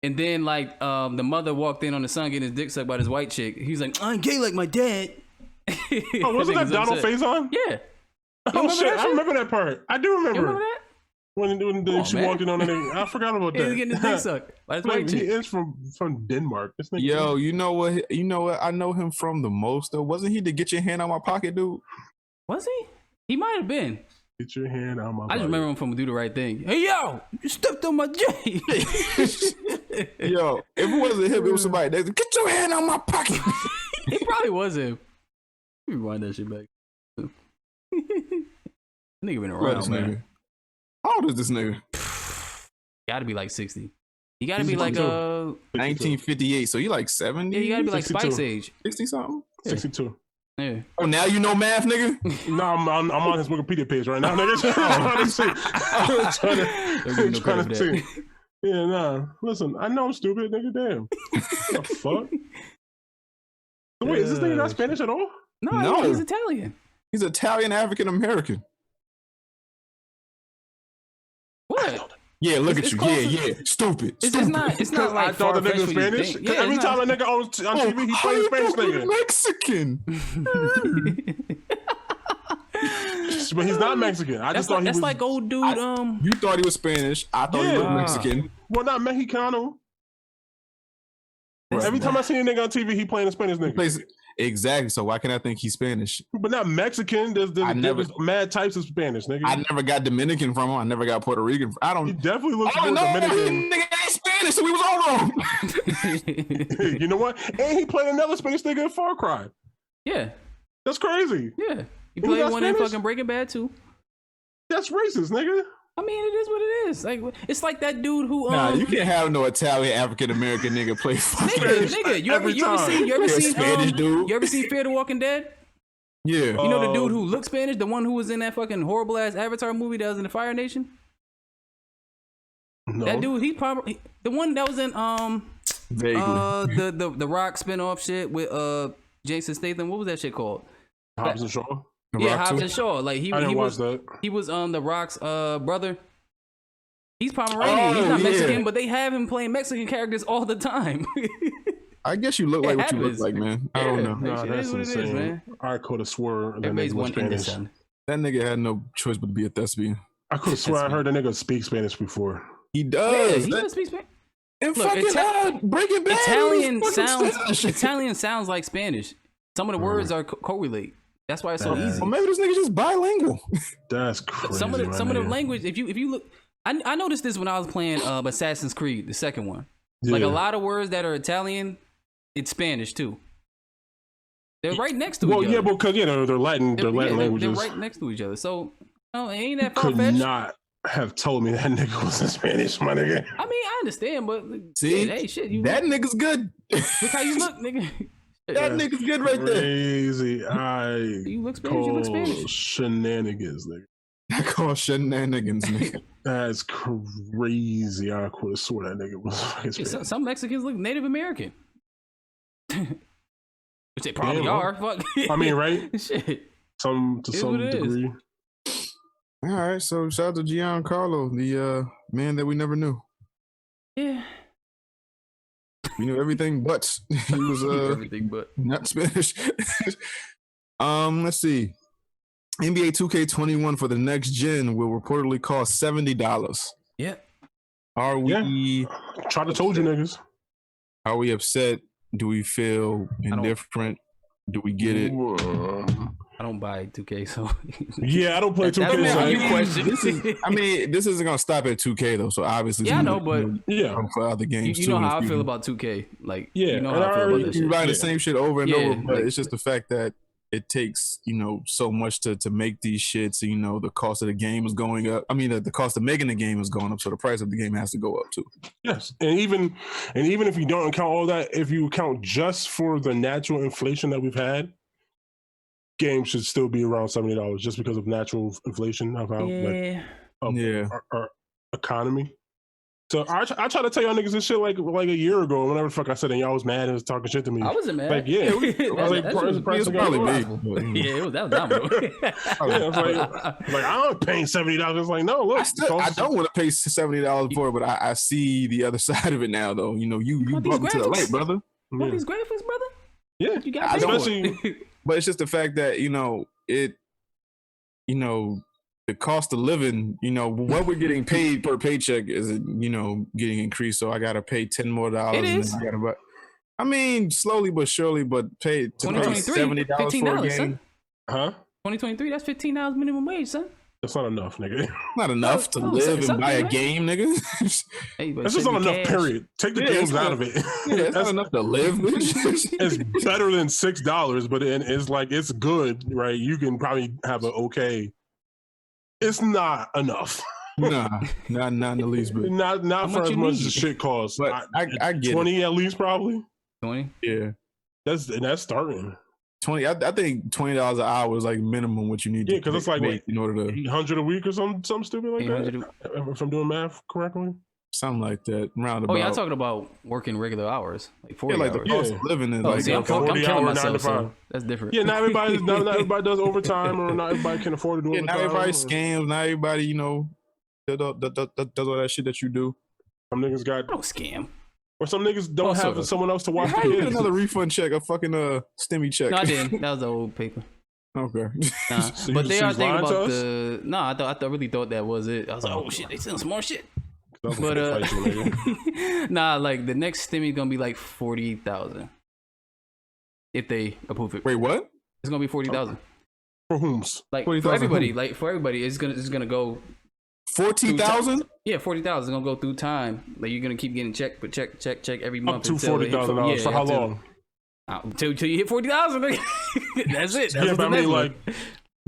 And then like the mother walked in on the son getting his dick sucked by this white chick. He was like, I'm gay like my dad. Oh, wasn't that Donald Faison? Yeah. Oh shit, I remember that part. I do remember. You remember that? When she walked in on the nigga. I forgot about that. He was getting his dick sucked by this white chick. He is from Denmark. Yo, you know what? I know him from the most though. Wasn't he the Get Your Hand Out My Pocket dude? Was he? He might have been. Get your hand out my pocket. I just remember him from Do the Right Thing. Hey yo, you stepped on my J. Yo, if it wasn't him, it was somebody. They said, get your hand out my pocket. He probably was him. Let me rewind that shit back. Nigga been around, man. How old is this nigga? Gotta be like 60. You gotta be like 1958. So you like 70? Yeah, you gotta be like 62. Spike's age. 60 something? 62. Yeah. Oh, now you know math, nigga? No, I'm on his Wikipedia page right now, nigga. I'm trying to see. Yeah, nah. Listen, I know I'm stupid, nigga. Damn. What the fuck? So wait, is this nigga not Spanish at all? No, he's Italian. He's Italian African American. What? Yeah, look at you. Yeah. Stupid. It's not like I thought the nigga was Spanish. Yeah, every time a nigga on TV, he plays Spanish nigga. Mexican. But he's not Mexican. I just thought he was. That's like old dude. You thought he was Spanish. I thought he was Mexican. Well, not Mexicano. Every time I see a nigga on TV, he playing a Spanish nigga. Exactly. So why can't I think he's Spanish? But not Mexican. There's mad types of Spanish, nigga. I never got Dominican from him. I never got Puerto Rican. He definitely looks more Dominican. Nigga ain't Spanish, so we was all wrong. You know what? And he played another Spanish nigga in Far Cry. Yeah. That's crazy. Yeah. He played one in fucking Breaking Bad too. That's racist, nigga. I mean, it is what it is. Like, it's like that dude who. Nah, you can't have no Italian African American nigga play nigga. You ever seen Spanish dude? You ever seen Fear the Walking Dead? Yeah. You know the dude who looks Spanish, the one who was in that fucking horrible ass Avatar movie that was in the Fire Nation. No. That dude, he probably the one that was in Vaguely. the Rock spinoff shit with Jason Statham. What was that shit called? Hobbs and Shaw. Hobbs and Shaw. Like he was the Rock's brother. He's Pomeranian. He's not Mexican, but they have him playing Mexican characters all the time. I guess you look like what you look like, man. I don't know. No, that's insane. Man. I could have swore that nigga was Spanish. That nigga had no choice but to be a thespian. I could have sworn I heard that nigga speak Spanish before. He does. Yeah, he does speak Spanish. And fucking Breaking Bad. Italian sounds like Spanish. Some of the words are correlate. That's why it's so easy. Well, maybe this nigga just bilingual. That's crazy. Some of the language. If you look, I noticed this when I was playing Assassin's Creed, the second one. Yeah. Like a lot of words that are Italian, it's Spanish too. They're right next to each other. Well, yeah, because they're Latin. They're Latin languages. They're right next to each other. So ain't that far-fetched? Could not have told me that nigga was in Spanish, my nigga. I mean, I understand, but see, hey, shit, that nigga's good. Look how you look, nigga. That nigga's good right there. Crazy. You look Spanish. You look Spanish. Shenanigans, nigga. I call shenanigans, nigga. That's crazy. I could have swore that nigga was fucking Spanish. Some Mexicans look Native American. Which they probably are. Fuck. I mean, right? Shit. To some degree. All right, so shout out to Giancarlo, the man that we never knew. Yeah. We knew everything but he was everything but not Spanish. Let's see. NBA 2K21 for the next gen will reportedly cost $70. Yeah. Are we try to told you niggas? Are we upset? Do we feel indifferent? Do we get it? I don't buy 2K, so yeah, I don't play 2K. This isn't gonna stop at 2K though. So obviously, yeah, I know, but for other games, you know how I feel about 2K. Like, yeah, you know how I feel about that shit. You buy the same shit over and over, but like, it's just the fact that it takes so much to make these shits. The cost of the game is going up. I mean, the cost of making the game is going up, so the price of the game has to go up too. Yes, and even if you don't count all that, if you account just for the natural inflation that we've had, games should still be around $70 just because of natural inflation of how our economy. So I try to tell y'all niggas this shit like a year ago, whenever the fuck I said, and y'all was mad and was talking shit to me. I wasn't mad. Like, yeah, the price was probably me. Yeah, that was down. Like I'm paying $70. It's like, no, look, I don't want to pay $70 for it, but I see the other side of it now, though. You brought me to the light, brother. Want these graphics, brother? Yeah, you got but it's just the fact that the cost of living, what we're getting paid per paycheck is, getting increased. So I got to pay $10 more. It is. I mean, slowly but surely, but pay $70 for a game. Son. Huh? 2023, that's $15 minimum wage, son. That's not enough, nigga. Not enough to live and buy a game, nigga. Hey, that's just not enough, period. Take the games out of it. It's not enough to live. It's better than $6, but it's good, right? You can probably have an okay. It's not enough. Nah, not in the least bit. Not for as much as the shit costs. But I get 20 at least, probably. 20? Yeah. That's starting. 20. I think $20 an hour is like minimum what you need. Yeah, because it's like in order to 800 a week or something stupid like that. If I'm doing math correctly. Something like that. Roundabout. Oh yeah, I'm talking about working regular hours, like 40 hours. The cost of living is I'm killing myself. So that's different. Yeah, not everybody does overtime, or not everybody can afford to do overtime. Not everybody scams. Not everybody, does all that shit that you do. Some niggas got. I don't scam. Or some niggas don't have someone else to watch. How you get another refund check, a fucking stimmy check? No, I didn't. That was the old paper. Okay. Nah. So but they are thinking about the. No, I really thought that was it. I was like, oh shit, they selling some more shit. But nah, like the next stimmy gonna be like 40,000 if they approve it. Wait, what? It's gonna be 40,000 for whom? Like 40, for everybody. Like for everybody, it's gonna go 40,000. Yeah, 40,000 is gonna go through time. Like you're gonna keep getting check every month. Up to $40,000 for how long? Until you hit 40,000. That's it. That's but I mean, like.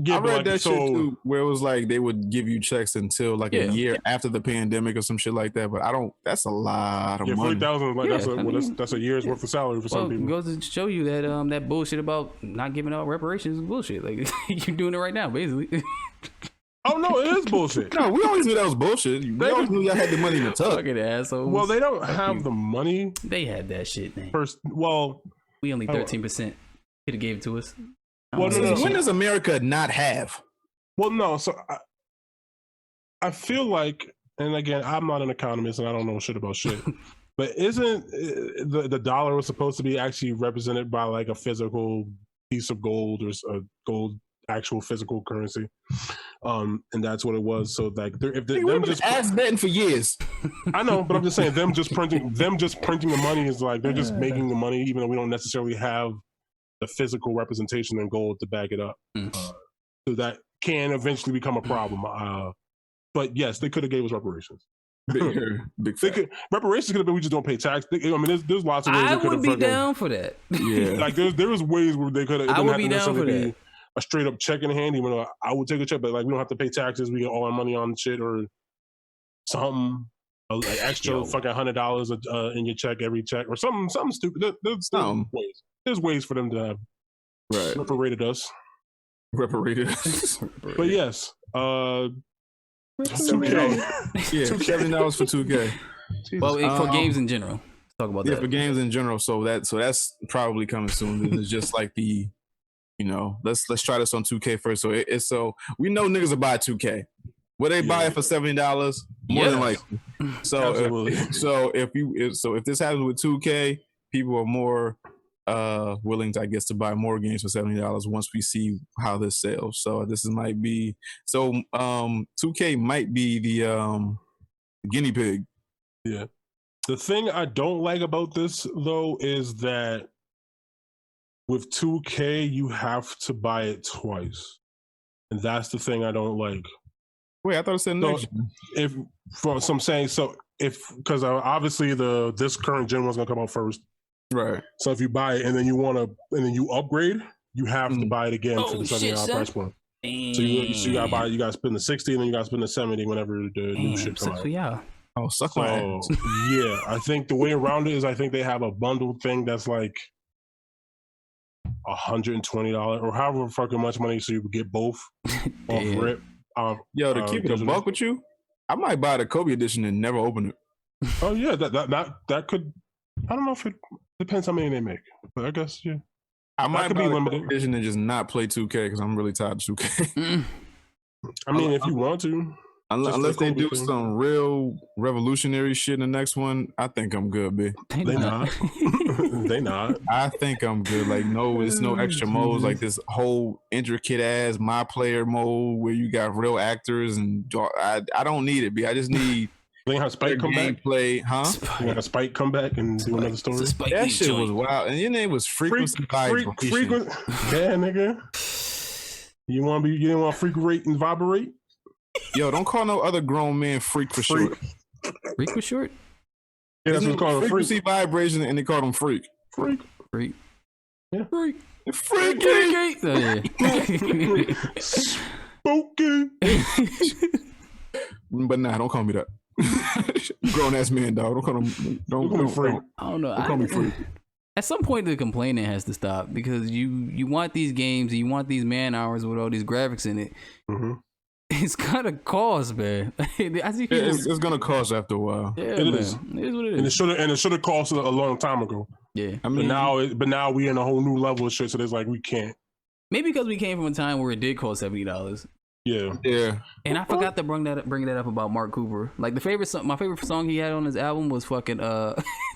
Yeah, I read that shit too, where it was like they would give you checks until like a year after the pandemic or some shit like that. But that's a lot of money. 40,000, that's a year's worth of salary for some people. It goes to show you that that bullshit about not giving out reparations is bullshit. Like you're doing it right now, basically. Oh no, it is bullshit. No, we always knew that was bullshit. We always knew y'all had the money in the tub. Fucking assholes. Well, they don't have the money. They had that shit, man. We only 13% could have gave it to us. Well, when does America not have? Well, no. So I feel like, and again, I'm not an economist and I don't know shit about shit, but isn't the dollar was supposed to be actually represented by like a physical piece of gold or a gold actual physical currency? And that's what it was. So like, if them just ass betting for years. I know, but I'm just saying them just printing the money is like they're just making the money, even though we don't necessarily have the physical representation in gold to back it up. So that can eventually become a problem. But yes, they could have gave us reparations. Reparations could have been we just don't pay tax. I mean, there's lots of ways. I would be down for that. Yeah, like there was ways where they could have. I would be down for that. A straight up check in hand, even though I would take a check, but like we don't have to pay taxes. We get all our money on shit or something. Like extra fucking $100 in your check every check or something stupid. There's ways. There's ways for them to have reparated us. But yes, 2K. Yeah, $70 for 2K. Well, for games in general. Let's talk about that. Yeah, for games in general. So that's probably coming soon. It's just like the, let's try this on 2K first. So so we know niggas will buy 2K. Would they buy it for $70? More than likely. So if this happens with 2K, people are more willing to, I guess, to buy more games for $70 once we see how this sells. So this might be 2K might be the guinea pig. Yeah. The thing I don't like about this though is that with 2K you have to buy it twice, and that's the thing I don't like. Wait, I thought it said next. If because obviously this current gen one's gonna come out first, right? So if you buy it and then you upgrade, you have to buy it again for the $70 price point. So you gotta buy, you gotta spend the $60 and then you gotta spend the $70 whenever the new shit comes out. Yeah. Oh, suck my ass. Yeah, I think the way around it is I think they have a bundle thing that's like $120 or however fucking much money, so you would get both off rip. Yo, to keep it a buck with you, I might buy the Kobe edition and never open it. Oh yeah, that could. I don't know if it depends how many they make, but I guess yeah. I might buy the Kobe edition and just not play 2K because I'm really tired of 2K. I mean, if you want to, unless they do some real revolutionary shit in the next one, I think I'm good, B. They not. They not. I think I'm good. Like, no, it's no extra modes. Like this whole intricate ass my player mode where you got real actors and I don't need it, B. I just need. They have Spike come back. Play, huh? You got a Spike come back and do another story. That shit was wild, and your name was Frequency Vibration. Yeah, nigga. You want to freak rate and vibrate? Yo, don't call no other grown man freak for short. Freak for short? Yeah, that's what called Frequency Vibration, and they called him Freak. Freak. Yeah. Freak. Freaky. Spooky. But nah, don't call me that. Grown ass man, dog. Don't call me Freak. I don't know. Don't call me Freak. At some point, the complaining has to stop because you want these games and you want these man hours with all these graphics in it. Mm-hmm. It's gonna cost, man. I see people, it's gonna cost after a while. Yeah, it is. It is what it is. And it should have cost a long time ago. Yeah, I mean, but now we in a whole new level of shit. So there's like we can't. Maybe because we came from a time where it did cost $70. Yeah. And I forgot to bring that up about Mark Cooper. Like my favorite song he had on his album was fucking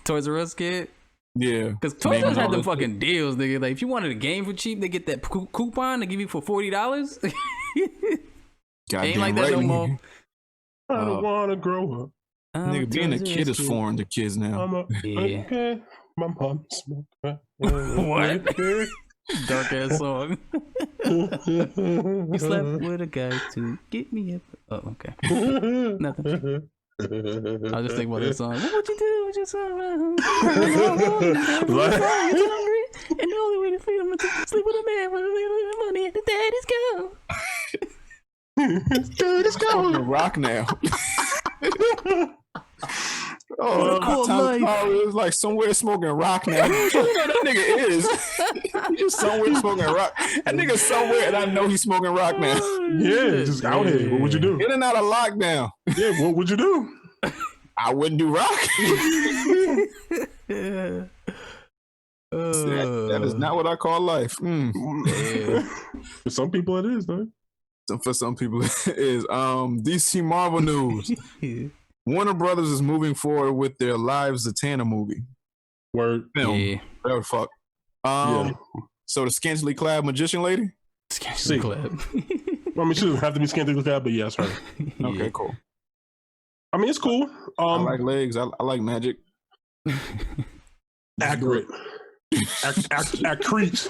Toys R Us Kid. Yeah, because Toys R Us had them fucking deals, nigga. Like if you wanted a game for cheap, they get that coupon they give you for $40. Ain't like that no more. I don't want to grow up. Nigga, being a kid is foreign to kids now. Okay. My mom smoked. What? Dark ass song. You slept with a guy to get me up. Oh, okay. Nothing. I was just thinking about that song. What would you do with your son? You're hungry, and the only way to feed him is to sleep with a man with money, and the daddy's gone. Daddy's gone. Rock now. It's like somewhere smoking rock now. That nigga is. He's just somewhere smoking rock. That nigga somewhere, and I know he's smoking rock now. Yeah, just out here. What would you do? In and out of lockdown. Yeah, what would you do? I wouldn't do rock. That is not what I call life. Yeah. For some people, it is, though. For some people, it is. DC Marvel news. Warner Brothers is moving forward with their Live Zatanna movie. Word. Film. Yeah. Whatever the fuck. So the scantily clad magician lady? Scantily clad. I mean, she doesn't have to be scantily clad, but yes, right. Okay, cool. I mean, it's cool. I like legs. I like magic. Accurate. Accurate.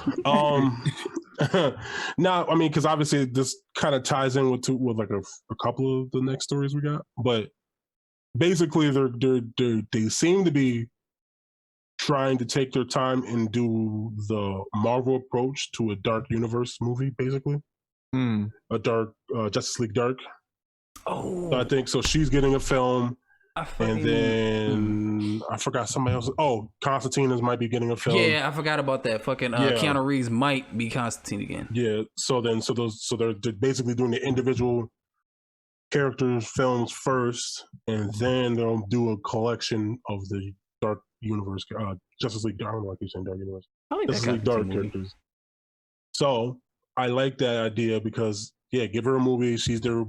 Now, I mean, because obviously this kind of ties in with like a couple of the next stories we got, but basically they seem to be trying to take their time and do the Marvel approach to a Dark Universe movie, basically. A Dark Justice League Dark. Oh, so I think so. She's getting a film, and then I forgot somebody else. Oh, Constantine might be getting a film. Yeah, I forgot about that. Fucking Keanu Reeves might be Constantine again. Yeah. So they're basically doing the individual characters films first, and then they'll do a collection of the Dark Universe, Justice League. I don't know why I keep saying Dark Universe. I like Justice League Dark characters. So I like that idea because give her a movie. She's their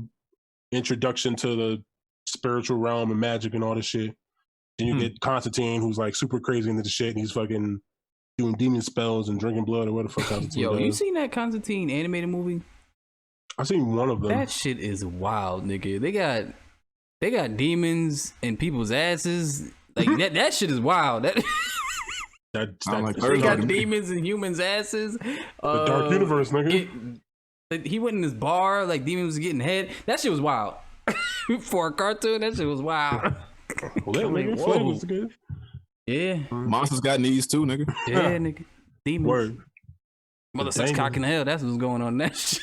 introduction to the spiritual realm and magic and all this shit. Then you get Constantine, who's like super crazy into the shit, and he's fucking doing demon spells and drinking blood or what the fuck Constantine does. You seen that Constantine animated movie? I've seen one of them. That shit is wild, nigga. They got demons in people's asses. Like that shit is wild. They got demons in humans' asses. The Dark Universe, nigga. He went in this bar, like demons was getting head. That shit was wild. For a cartoon, that shit was wild. Yeah. Monsters got knees too, nigga. Yeah, nigga. Demons. Word. Mother sucks cock in hell. That's what's going on in that shit.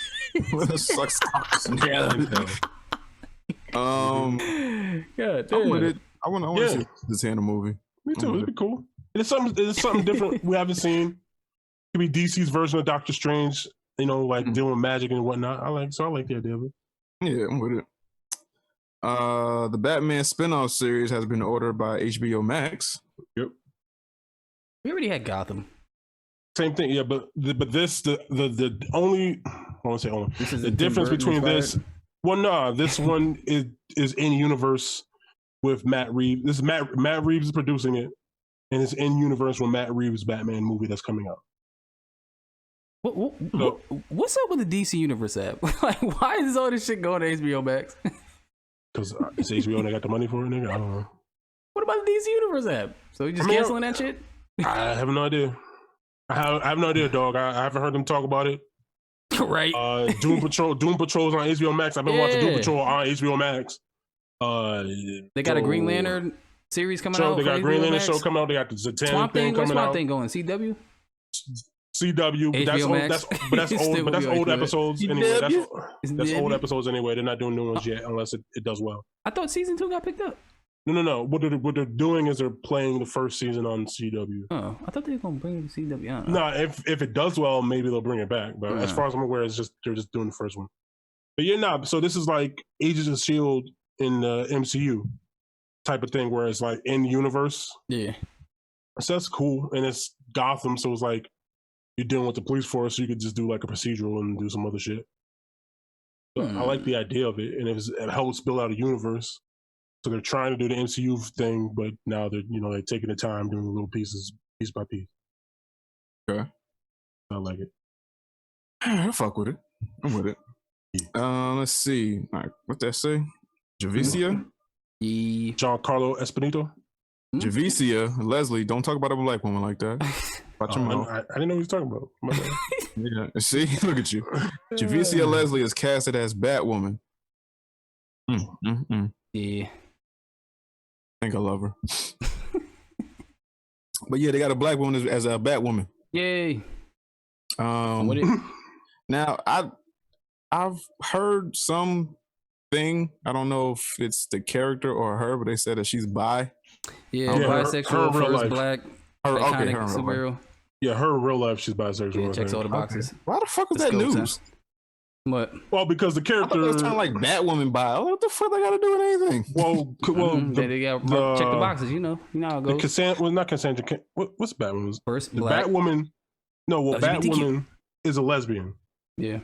Mother sucks cock in hell. God damn. I'm with it. I want to see this Hannah movie. Me too. It'd be cool. It's something different we haven't seen. It could be DC's version of Doctor Strange. You know, like dealing with magic and whatnot. I like the idea of it. Yeah, I'm with it. The Batman spinoff series has been ordered by HBO Max. Yep. We already had Gotham. Same thing, yeah. But this the only I want to say only the difference between this. Well, no, this one is in universe with Matt Reeves. This is Matt Reeves is producing it, and it's in universe with Matt Reeves' Batman movie that's coming out. What's up with the DC Universe app? Like, why is all this shit going to HBO Max? Because it's HBO and they got the money for it, nigga. I don't know. What about the DC Universe app? So you just canceling that shit? I have no idea. I have no idea, dog. I haven't heard them talk about it. Right. Doom Patrol's on HBO Max. I've been watching Doom Patrol on HBO Max. They got a Green Lantern series coming out. They got a Green Lantern show coming out. They got the Zatanna thing coming out. Swamp Thing going? CW? CW, but that's old. But that's old episodes anyway. That's old episodes anyway. They're not doing new ones yet unless it does well. I thought season 2 got picked up. No. What they're doing is they're playing the first season on CW. Oh, I thought they were gonna bring it to CW. No, if it does well, maybe they'll bring it back. But as far as I'm aware, they're just doing the first one. But so this is like Agents of S.H.I.E.L.D. in the MCU type of thing, where it's like in universe. Yeah, so that's cool, and it's Gotham, so it's like you're dealing with the police force, so you could just do like a procedural and do some other shit. So I like the idea of it, and it helps build out a universe. So they're trying to do the MCU thing, but now they're taking the time doing little pieces, piece by piece. Okay, I like it. I fuck with it. I'm with it. Let's see. All right, what that say? Javicia? Giancarlo Esposito? Javicia, Leslie, don't talk about a black woman like that. Watch your mouth. I didn't know what he was talking about. Yeah, see, look at you. Javicia Leslie is casted as Batwoman. Yeah. I think I love her. But yeah, they got a black woman as a Batwoman. Yay. Now I've heard something. I don't know if it's the character or her, but they said that she's bi. Yeah, bisexual, first black, iconic her superhero. Yeah, her in real life, she's bisexual. Yeah, checks all the boxes. Okay. Why the fuck is that news? What? Well, because the character was trying to like Batwoman bi. What the fuck they got to do with anything? Well, they got check the boxes. You know how it goes. Not Cassandra. What's Batwoman? First black. Batwoman. No, Batwoman is a lesbian. Yeah.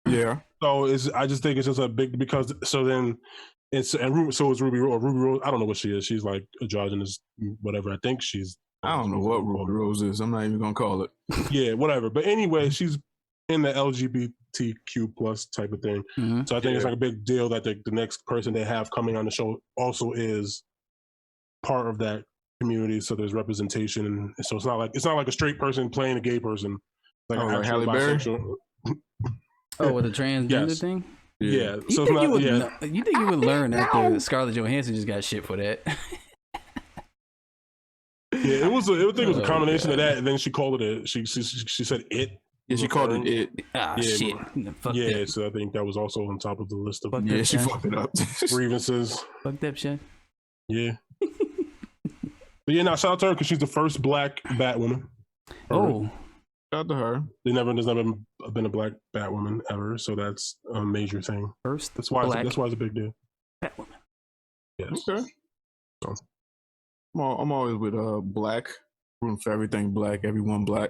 Yeah. So I just think it's just a big because so then it's so is Ruby Rose. I don't know what she is. She's like androgynous, whatever. I think she's. I don't know what Ruby Rose is. I'm not even gonna call it. Yeah, whatever. But anyway, she's in the LGBTQ plus type of thing. Mm-hmm. So I think it's like a big deal that the next person they have coming on the show also is part of that community. So there's representation, and so it's not like a straight person playing a gay person. Like Halle Berry. Oh, with the transgender thing? Yeah. You think you would learn after Scarlett Johansson just got shit for that? Yeah, it was a combination of that, and then she called it she said it. Yeah, she called it it. Shit. Fuck that. So I think that was also on top of the list of she fucked it up. Grievances. Fuck that shit. Yeah. But yeah, now shout out to her because she's the first black Batwoman. Oh. Shout out to her. There's never been a black Batwoman ever, so that's a major thing. That's why it's a big deal. Batwoman. Yes. Okay. So, I'm always with black, rooting for everything black, everyone black.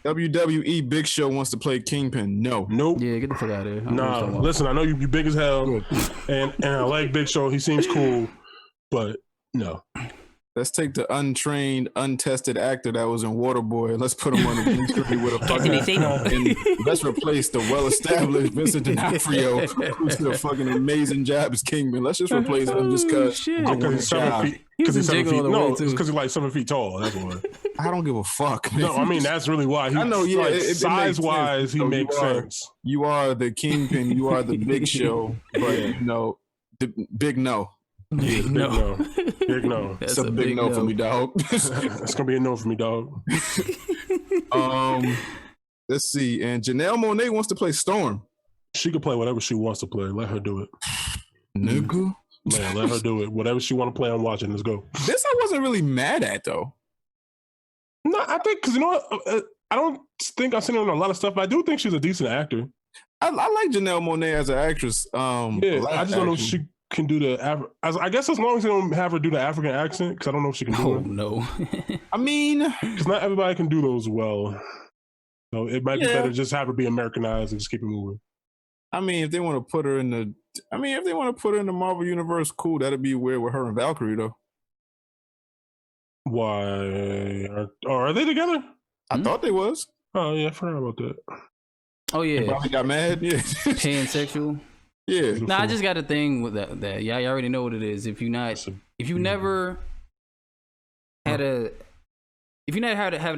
WWE Big Show wants to play Kingpin. No. Nope. Yeah, get the fuck out of here. Nah, listen, I know you big as hell, and I like Big Show. He seems cool, but no. Let's take the untrained, untested actor that was in Waterboy and let's put him on the green screen with a fucking. And let's replace the well-established Vincent D'Onofrio, who's did a fucking amazing job as Kingpin. Let's just replace him just because. Because he's 7 feet. Because he's 7 feet. No, it's because he's like 7 feet tall. That's why. I don't give a fuck. Man. No, I mean that's really why. I know. Yeah, like, size-wise, he makes sense. You are the Kingpin. You are the Big Show, but no, the big no. Yeah, big no. Big no. That's a big no for me, dog. It's gonna be a no for me, dog. Let's see. And Janelle Monáe wants to play Storm. She could play whatever she wants to play. Let her do it. Nigga. Man, let her do it. Whatever she want to play, I'm watching. Let's go. This I wasn't really mad at though. No, I think because you know what? I don't think I've seen her in a lot of stuff, but I do think she's a decent actor. I like Janelle Monáe as an actress. Yeah, I just don't know if she can do the I guess as long as they don't have her do the African accent, because I don't know if she can do it. No. I mean, because not everybody can do those well. So it might be better to just have her be Americanized and just keep it moving. I mean, if they want to put her in the Marvel Universe, cool. That'd be weird with her and Valkyrie though. Why? Are they together? I thought they was. Oh yeah, I forgot about that. Oh yeah. They probably got mad. Yeah. Pansexual. Yeah. Nah, I just got a thing with that. Yeah, you already know what it is. If you never had an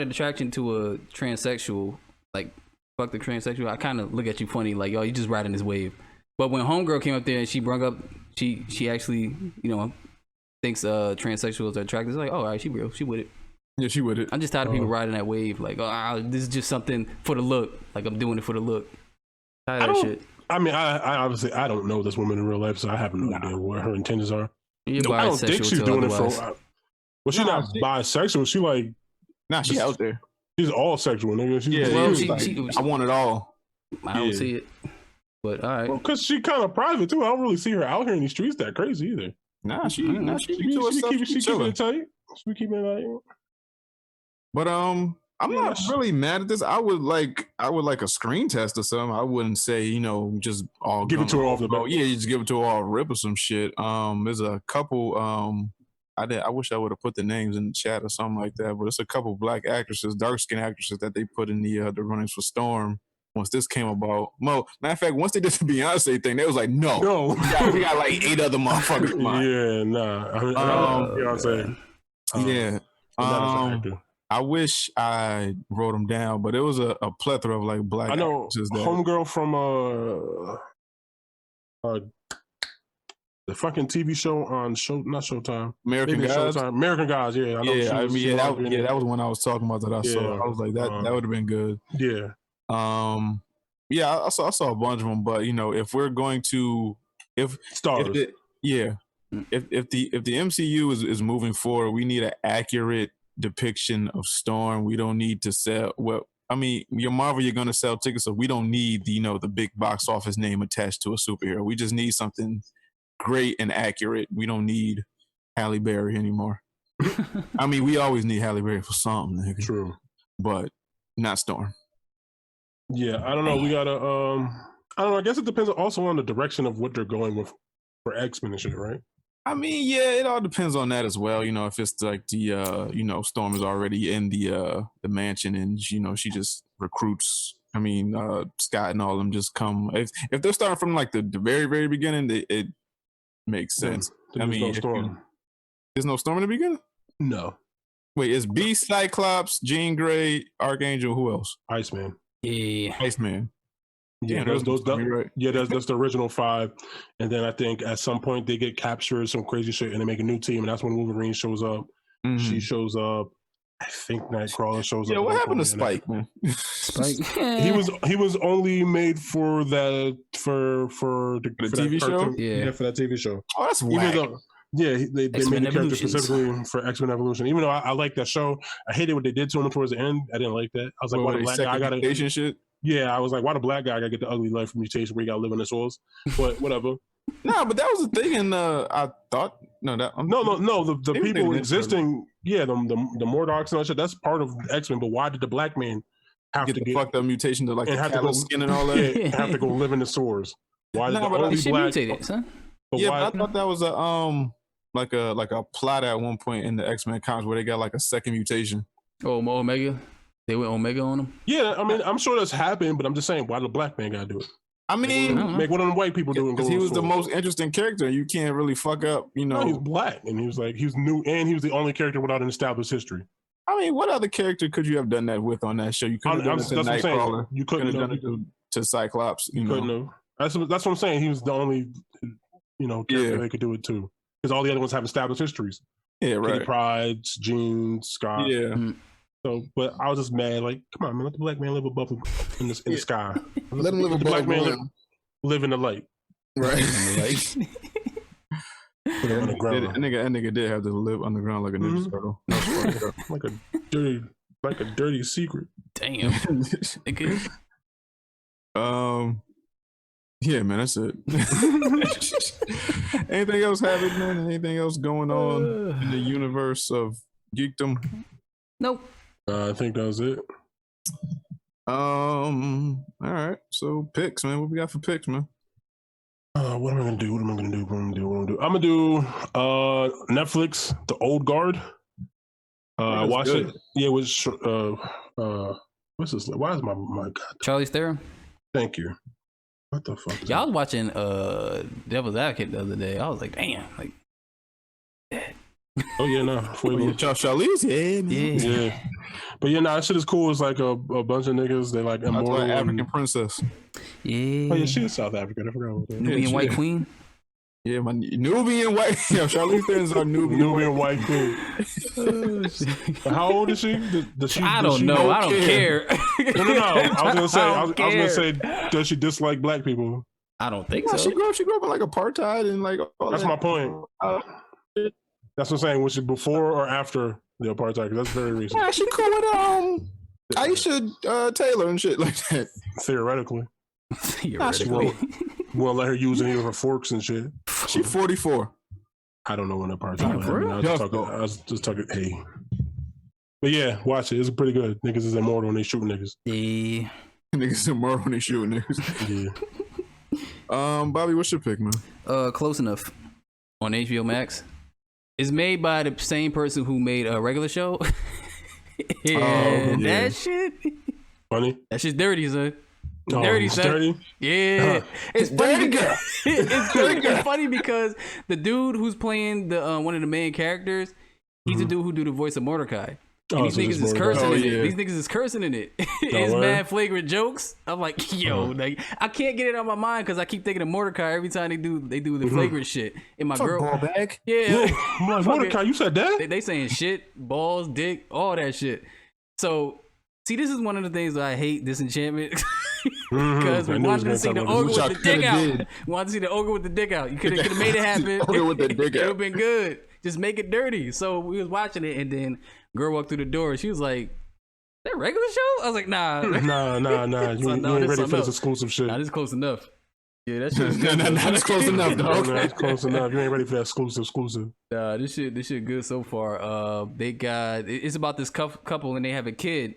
attraction to a transsexual, like fuck the transsexual, I kind of look at you funny, like, yo, you just riding this wave. But when Homegirl came up there and she brought up, she actually, thinks transsexuals are attractive. It's like, oh, all right, she real, she with it. Yeah, she with it. I'm just tired of people riding that wave, like, oh, this is just something for the look. Like I'm doing it for the look. Tired of that shit. I mean, I obviously I don't know this woman in real life, so I have no idea what her intentions are. I don't think she's doing it for. Well, she's not bisexual. She like, she out there. She's all sexual, nigga. I want it all. I don't see it, but all right. Well, because she kind of private too. I don't really see her out here in these streets that crazy either. She keeping it tight. She keeping it tight. But I'm not really mad at this. I would like a screen test or something. I wouldn't say, just all give it to her off the bat. Yeah, you just give it to her all rip or some shit. There's a couple. I wish I would have put the names in the chat or something like that. But it's a couple black actresses, dark skinned actresses that they put in the runnings for Storm. Once this came about, matter of fact, once they did the Beyonce thing, they was like, no, we got like 8 other motherfuckers. Yeah, nah. Beyonce. Yeah. I wish I wrote them down, but it was a plethora of like black. I know Homegirl from the fucking TV show on not Showtime, American Gods. American Gods, yeah. I know that was one I was talking about that I saw. I was like that would have been good. Yeah. I saw a bunch of them, but if we're going to stars, if the MCU is moving forward, we need an accurate depiction of Storm. We don't need to sell. Well, I mean, your Marvel, you're gonna sell tickets, so we don't need the big box office name attached to a superhero. We just need something great and accurate. We don't need Halle Berry anymore. I mean, we always need Halle Berry for something. Nigga. True, but not Storm. Yeah, I don't know. We gotta. I don't know. I guess it depends also on the direction of what they're going with for X-Men and shit, right? I mean, yeah, it all depends on that as well. If it's like the Storm is already in the mansion and she just recruits. I mean, Scott and all of them just come. If they're starting from like the very very beginning, it makes sense. I mean, no Storm. There's no Storm in the beginning. No. Wait, it's Beast, Cyclops, Jean Grey, Archangel. Who else? Iceman. Yeah, Iceman. Yeah, that's the original 5, and then I think at some point they get captured, some crazy shit, and they make a new team, and that's when Wolverine shows up. Mm-hmm. She shows up. I think Nightcrawler shows up. Yeah, what happened to Spike, man? Spike. he was only made for the TV show. Yeah, for that TV show. Oh, that's whack. They made the character specifically for X-Men Evolution. Even though I like that show, I hated what they did to him towards the end. I didn't like that. I was like, why the black guy got mutation shit? Yeah, I was like, why the black guy got to get the ugly life mutation where he got to live in the soils? But whatever. No, but that was the thing, and I thought the people existing, the Morlocks and all that shit. That's part of X-Men. But why did the black man have to get fucked up mutation to like the callous skin and all that. Yeah, have to go live in the sewers. Why is the only black mutated, son? But I thought that was a like a plot at one point in the X-Men comics where they got like a second mutation. Oh, Omega. They went Omega on him. Yeah, I mean, I'm sure that's happened, but I'm just saying, why the black man gotta do it? I mean, make one of them white people do it. Because he was the most interesting character. You can't really fuck up, you know. No, he's black, and he was new, and he was the only character without an established history. I mean, what other character could you have done that with on that show? You couldn't have done it to Nightcrawler. You couldn't have done it to Cyclops. You couldn't have. That's what I'm saying. He was the only, character they could do it to, because all the other ones have established histories. Yeah, right. Kitty Pryde, Jean, Scott. Yeah. Mm-hmm. So, but I was just mad. Like, come on, man, let the black man live above him in the sky. Let him live above the black man. Live in the light. Right. On the ground. That nigga did have to live underground like a Ninja Turtle. like a dirty secret. Damn. Yeah, man, that's it. Anything else happening, man? Anything else going on in the universe of geekdom? Nope. I think that was it. All right. So picks, man. What we got for picks, man? What am I gonna do? I'm gonna do Netflix, The Old Guard. I watched it. Yeah, it was what's this? Why is my God? Charlize Theron. Thank you. What the fuck? Yeah, I was watching Devil's Advocate the other day. I was like, damn, like. Oh yeah, no. Charlize, yeah. But yeah, that shit is cool. It's like a bunch of niggas. They like immortal African princess. Yeah. Oh yeah, she is South African. I forgot what that. Nubian white queen. Yeah, my Nubian white. Yeah, Charlize Theron's our Nubian white queen. How old is she? I don't know. I don't care. No. I was gonna say, does she dislike black people? I don't think so. She grew up in like apartheid and like. That's my point. That's what I'm saying. Was it before or after the apartheid? Because that's very recent. Yeah, she cool with Aisha Taylor and shit like that. Theoretically. Theoretically. We'll let her use any of her forks and shit. She 44. I don't know when apartheid happened. I was just talking. Hey. But yeah, watch it. It's pretty good. Niggas is immortal when they shooting niggas. Yeah. Niggas immortal when they shooting niggas. Yeah. Bobby, what's your pick, man? Close Enough on HBO Max. It's made by the same person who made a regular show. That shit funny. That shit's dirty, son. Dirty, son. Dirty? Yeah. It's funny because it's funny because the dude who's playing the one of the main characters, he's the dude who do the voice of Mordecai. And these niggas is cursing in it. These niggas is cursing in it. It's mad flagrant jokes. I'm like, yo, like I can't get it out of my mind because I keep thinking of Mordecai every time they do the flagrant shit. And my girl, ball bag. Yeah. I'm like, Mordecai, you said that? They saying shit, balls, dick, all that shit. So see, this is one of the things that I hate Disenchantment. Because we wanted to see the ogre with the dick out. We wanted to see the ogre with the dick out. You could have made it happen. Ogre with the dick out. It would have been good. Just make it dirty. So we was watching it, and then girl walked through the door, and she was like, "That regular show?" I was like, "Nah, nah. You ain't ready for this exclusive shit." Nah, this is close enough. Yeah, that shit. That's close enough, dog. That's close enough. You ain't ready for that exclusive. Nah, this shit good so far. They got it's about this couple, and they have a kid,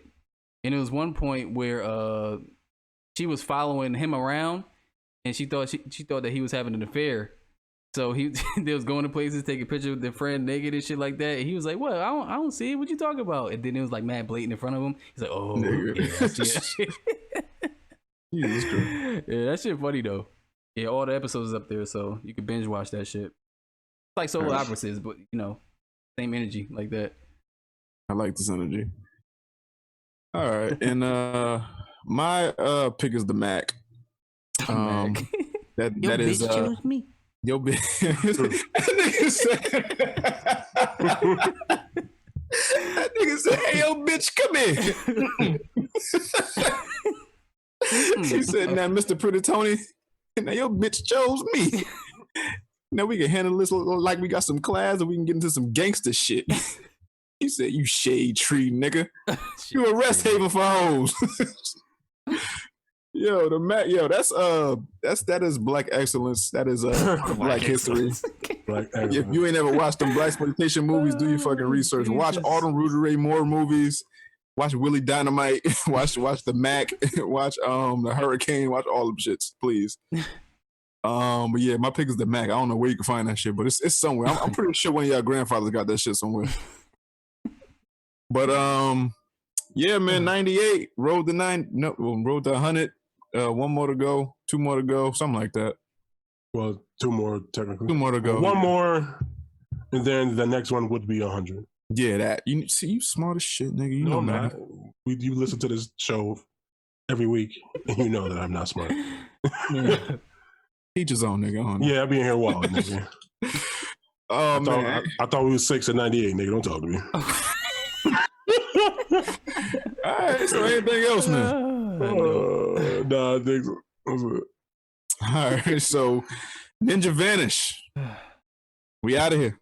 and it was one point where she was following him around, and she thought that he was having an affair. So they was going to places, taking pictures with their friend naked and shit like that. And he was like, "What? I don't see it. What you talking about?" And then it was like mad blatant in front of him. He's like, "Oh, yeah, I see that shit." Yeah, that shit funny though. Yeah, all the episodes is up there, so you can binge watch that shit. It's like Solar Opposites, but same energy like that. I like this energy. All right, and my pick is the Mac. That is choose me. Yo, bitch. That nigga said, "Hey, yo, bitch, come here." He said, "Now, Mr. Pretty Tony, now your bitch chose me. Now we can handle this like we got some class and we can get into some gangster shit." He said, "You shade tree, nigga. You a rest haven for hoes." Yo, the Mac, that is black excellence. That is black history. If you ain't ever watched them blaxploitation movies, do your fucking research. Watch all them Rudy Ray Moore movies. Watch Willie Dynamite. watch the Mac. Watch the Hurricane. Watch all them shits, please. But yeah, my pick is the Mac. I don't know where you can find that shit, but it's somewhere. I'm pretty sure one of y'all grandfathers got that shit somewhere. But yeah, man, 98 rode the 100. One more to go, 2 more to go, something like that. Well, 2 more technically. 2 more to go. One more, and then the next one would be 100. Yeah, that you see, you smart as shit, nigga. You know that. You listen to this show every week, and you know that I'm not smart. Teach his own, nigga. Yeah, I be in here wild, nigga. Oh man, I thought we was 6 and 98, nigga. Don't talk to me. All right, so anything else, man? Nah, I think so. All right, so Ninja Vanish. We out of here.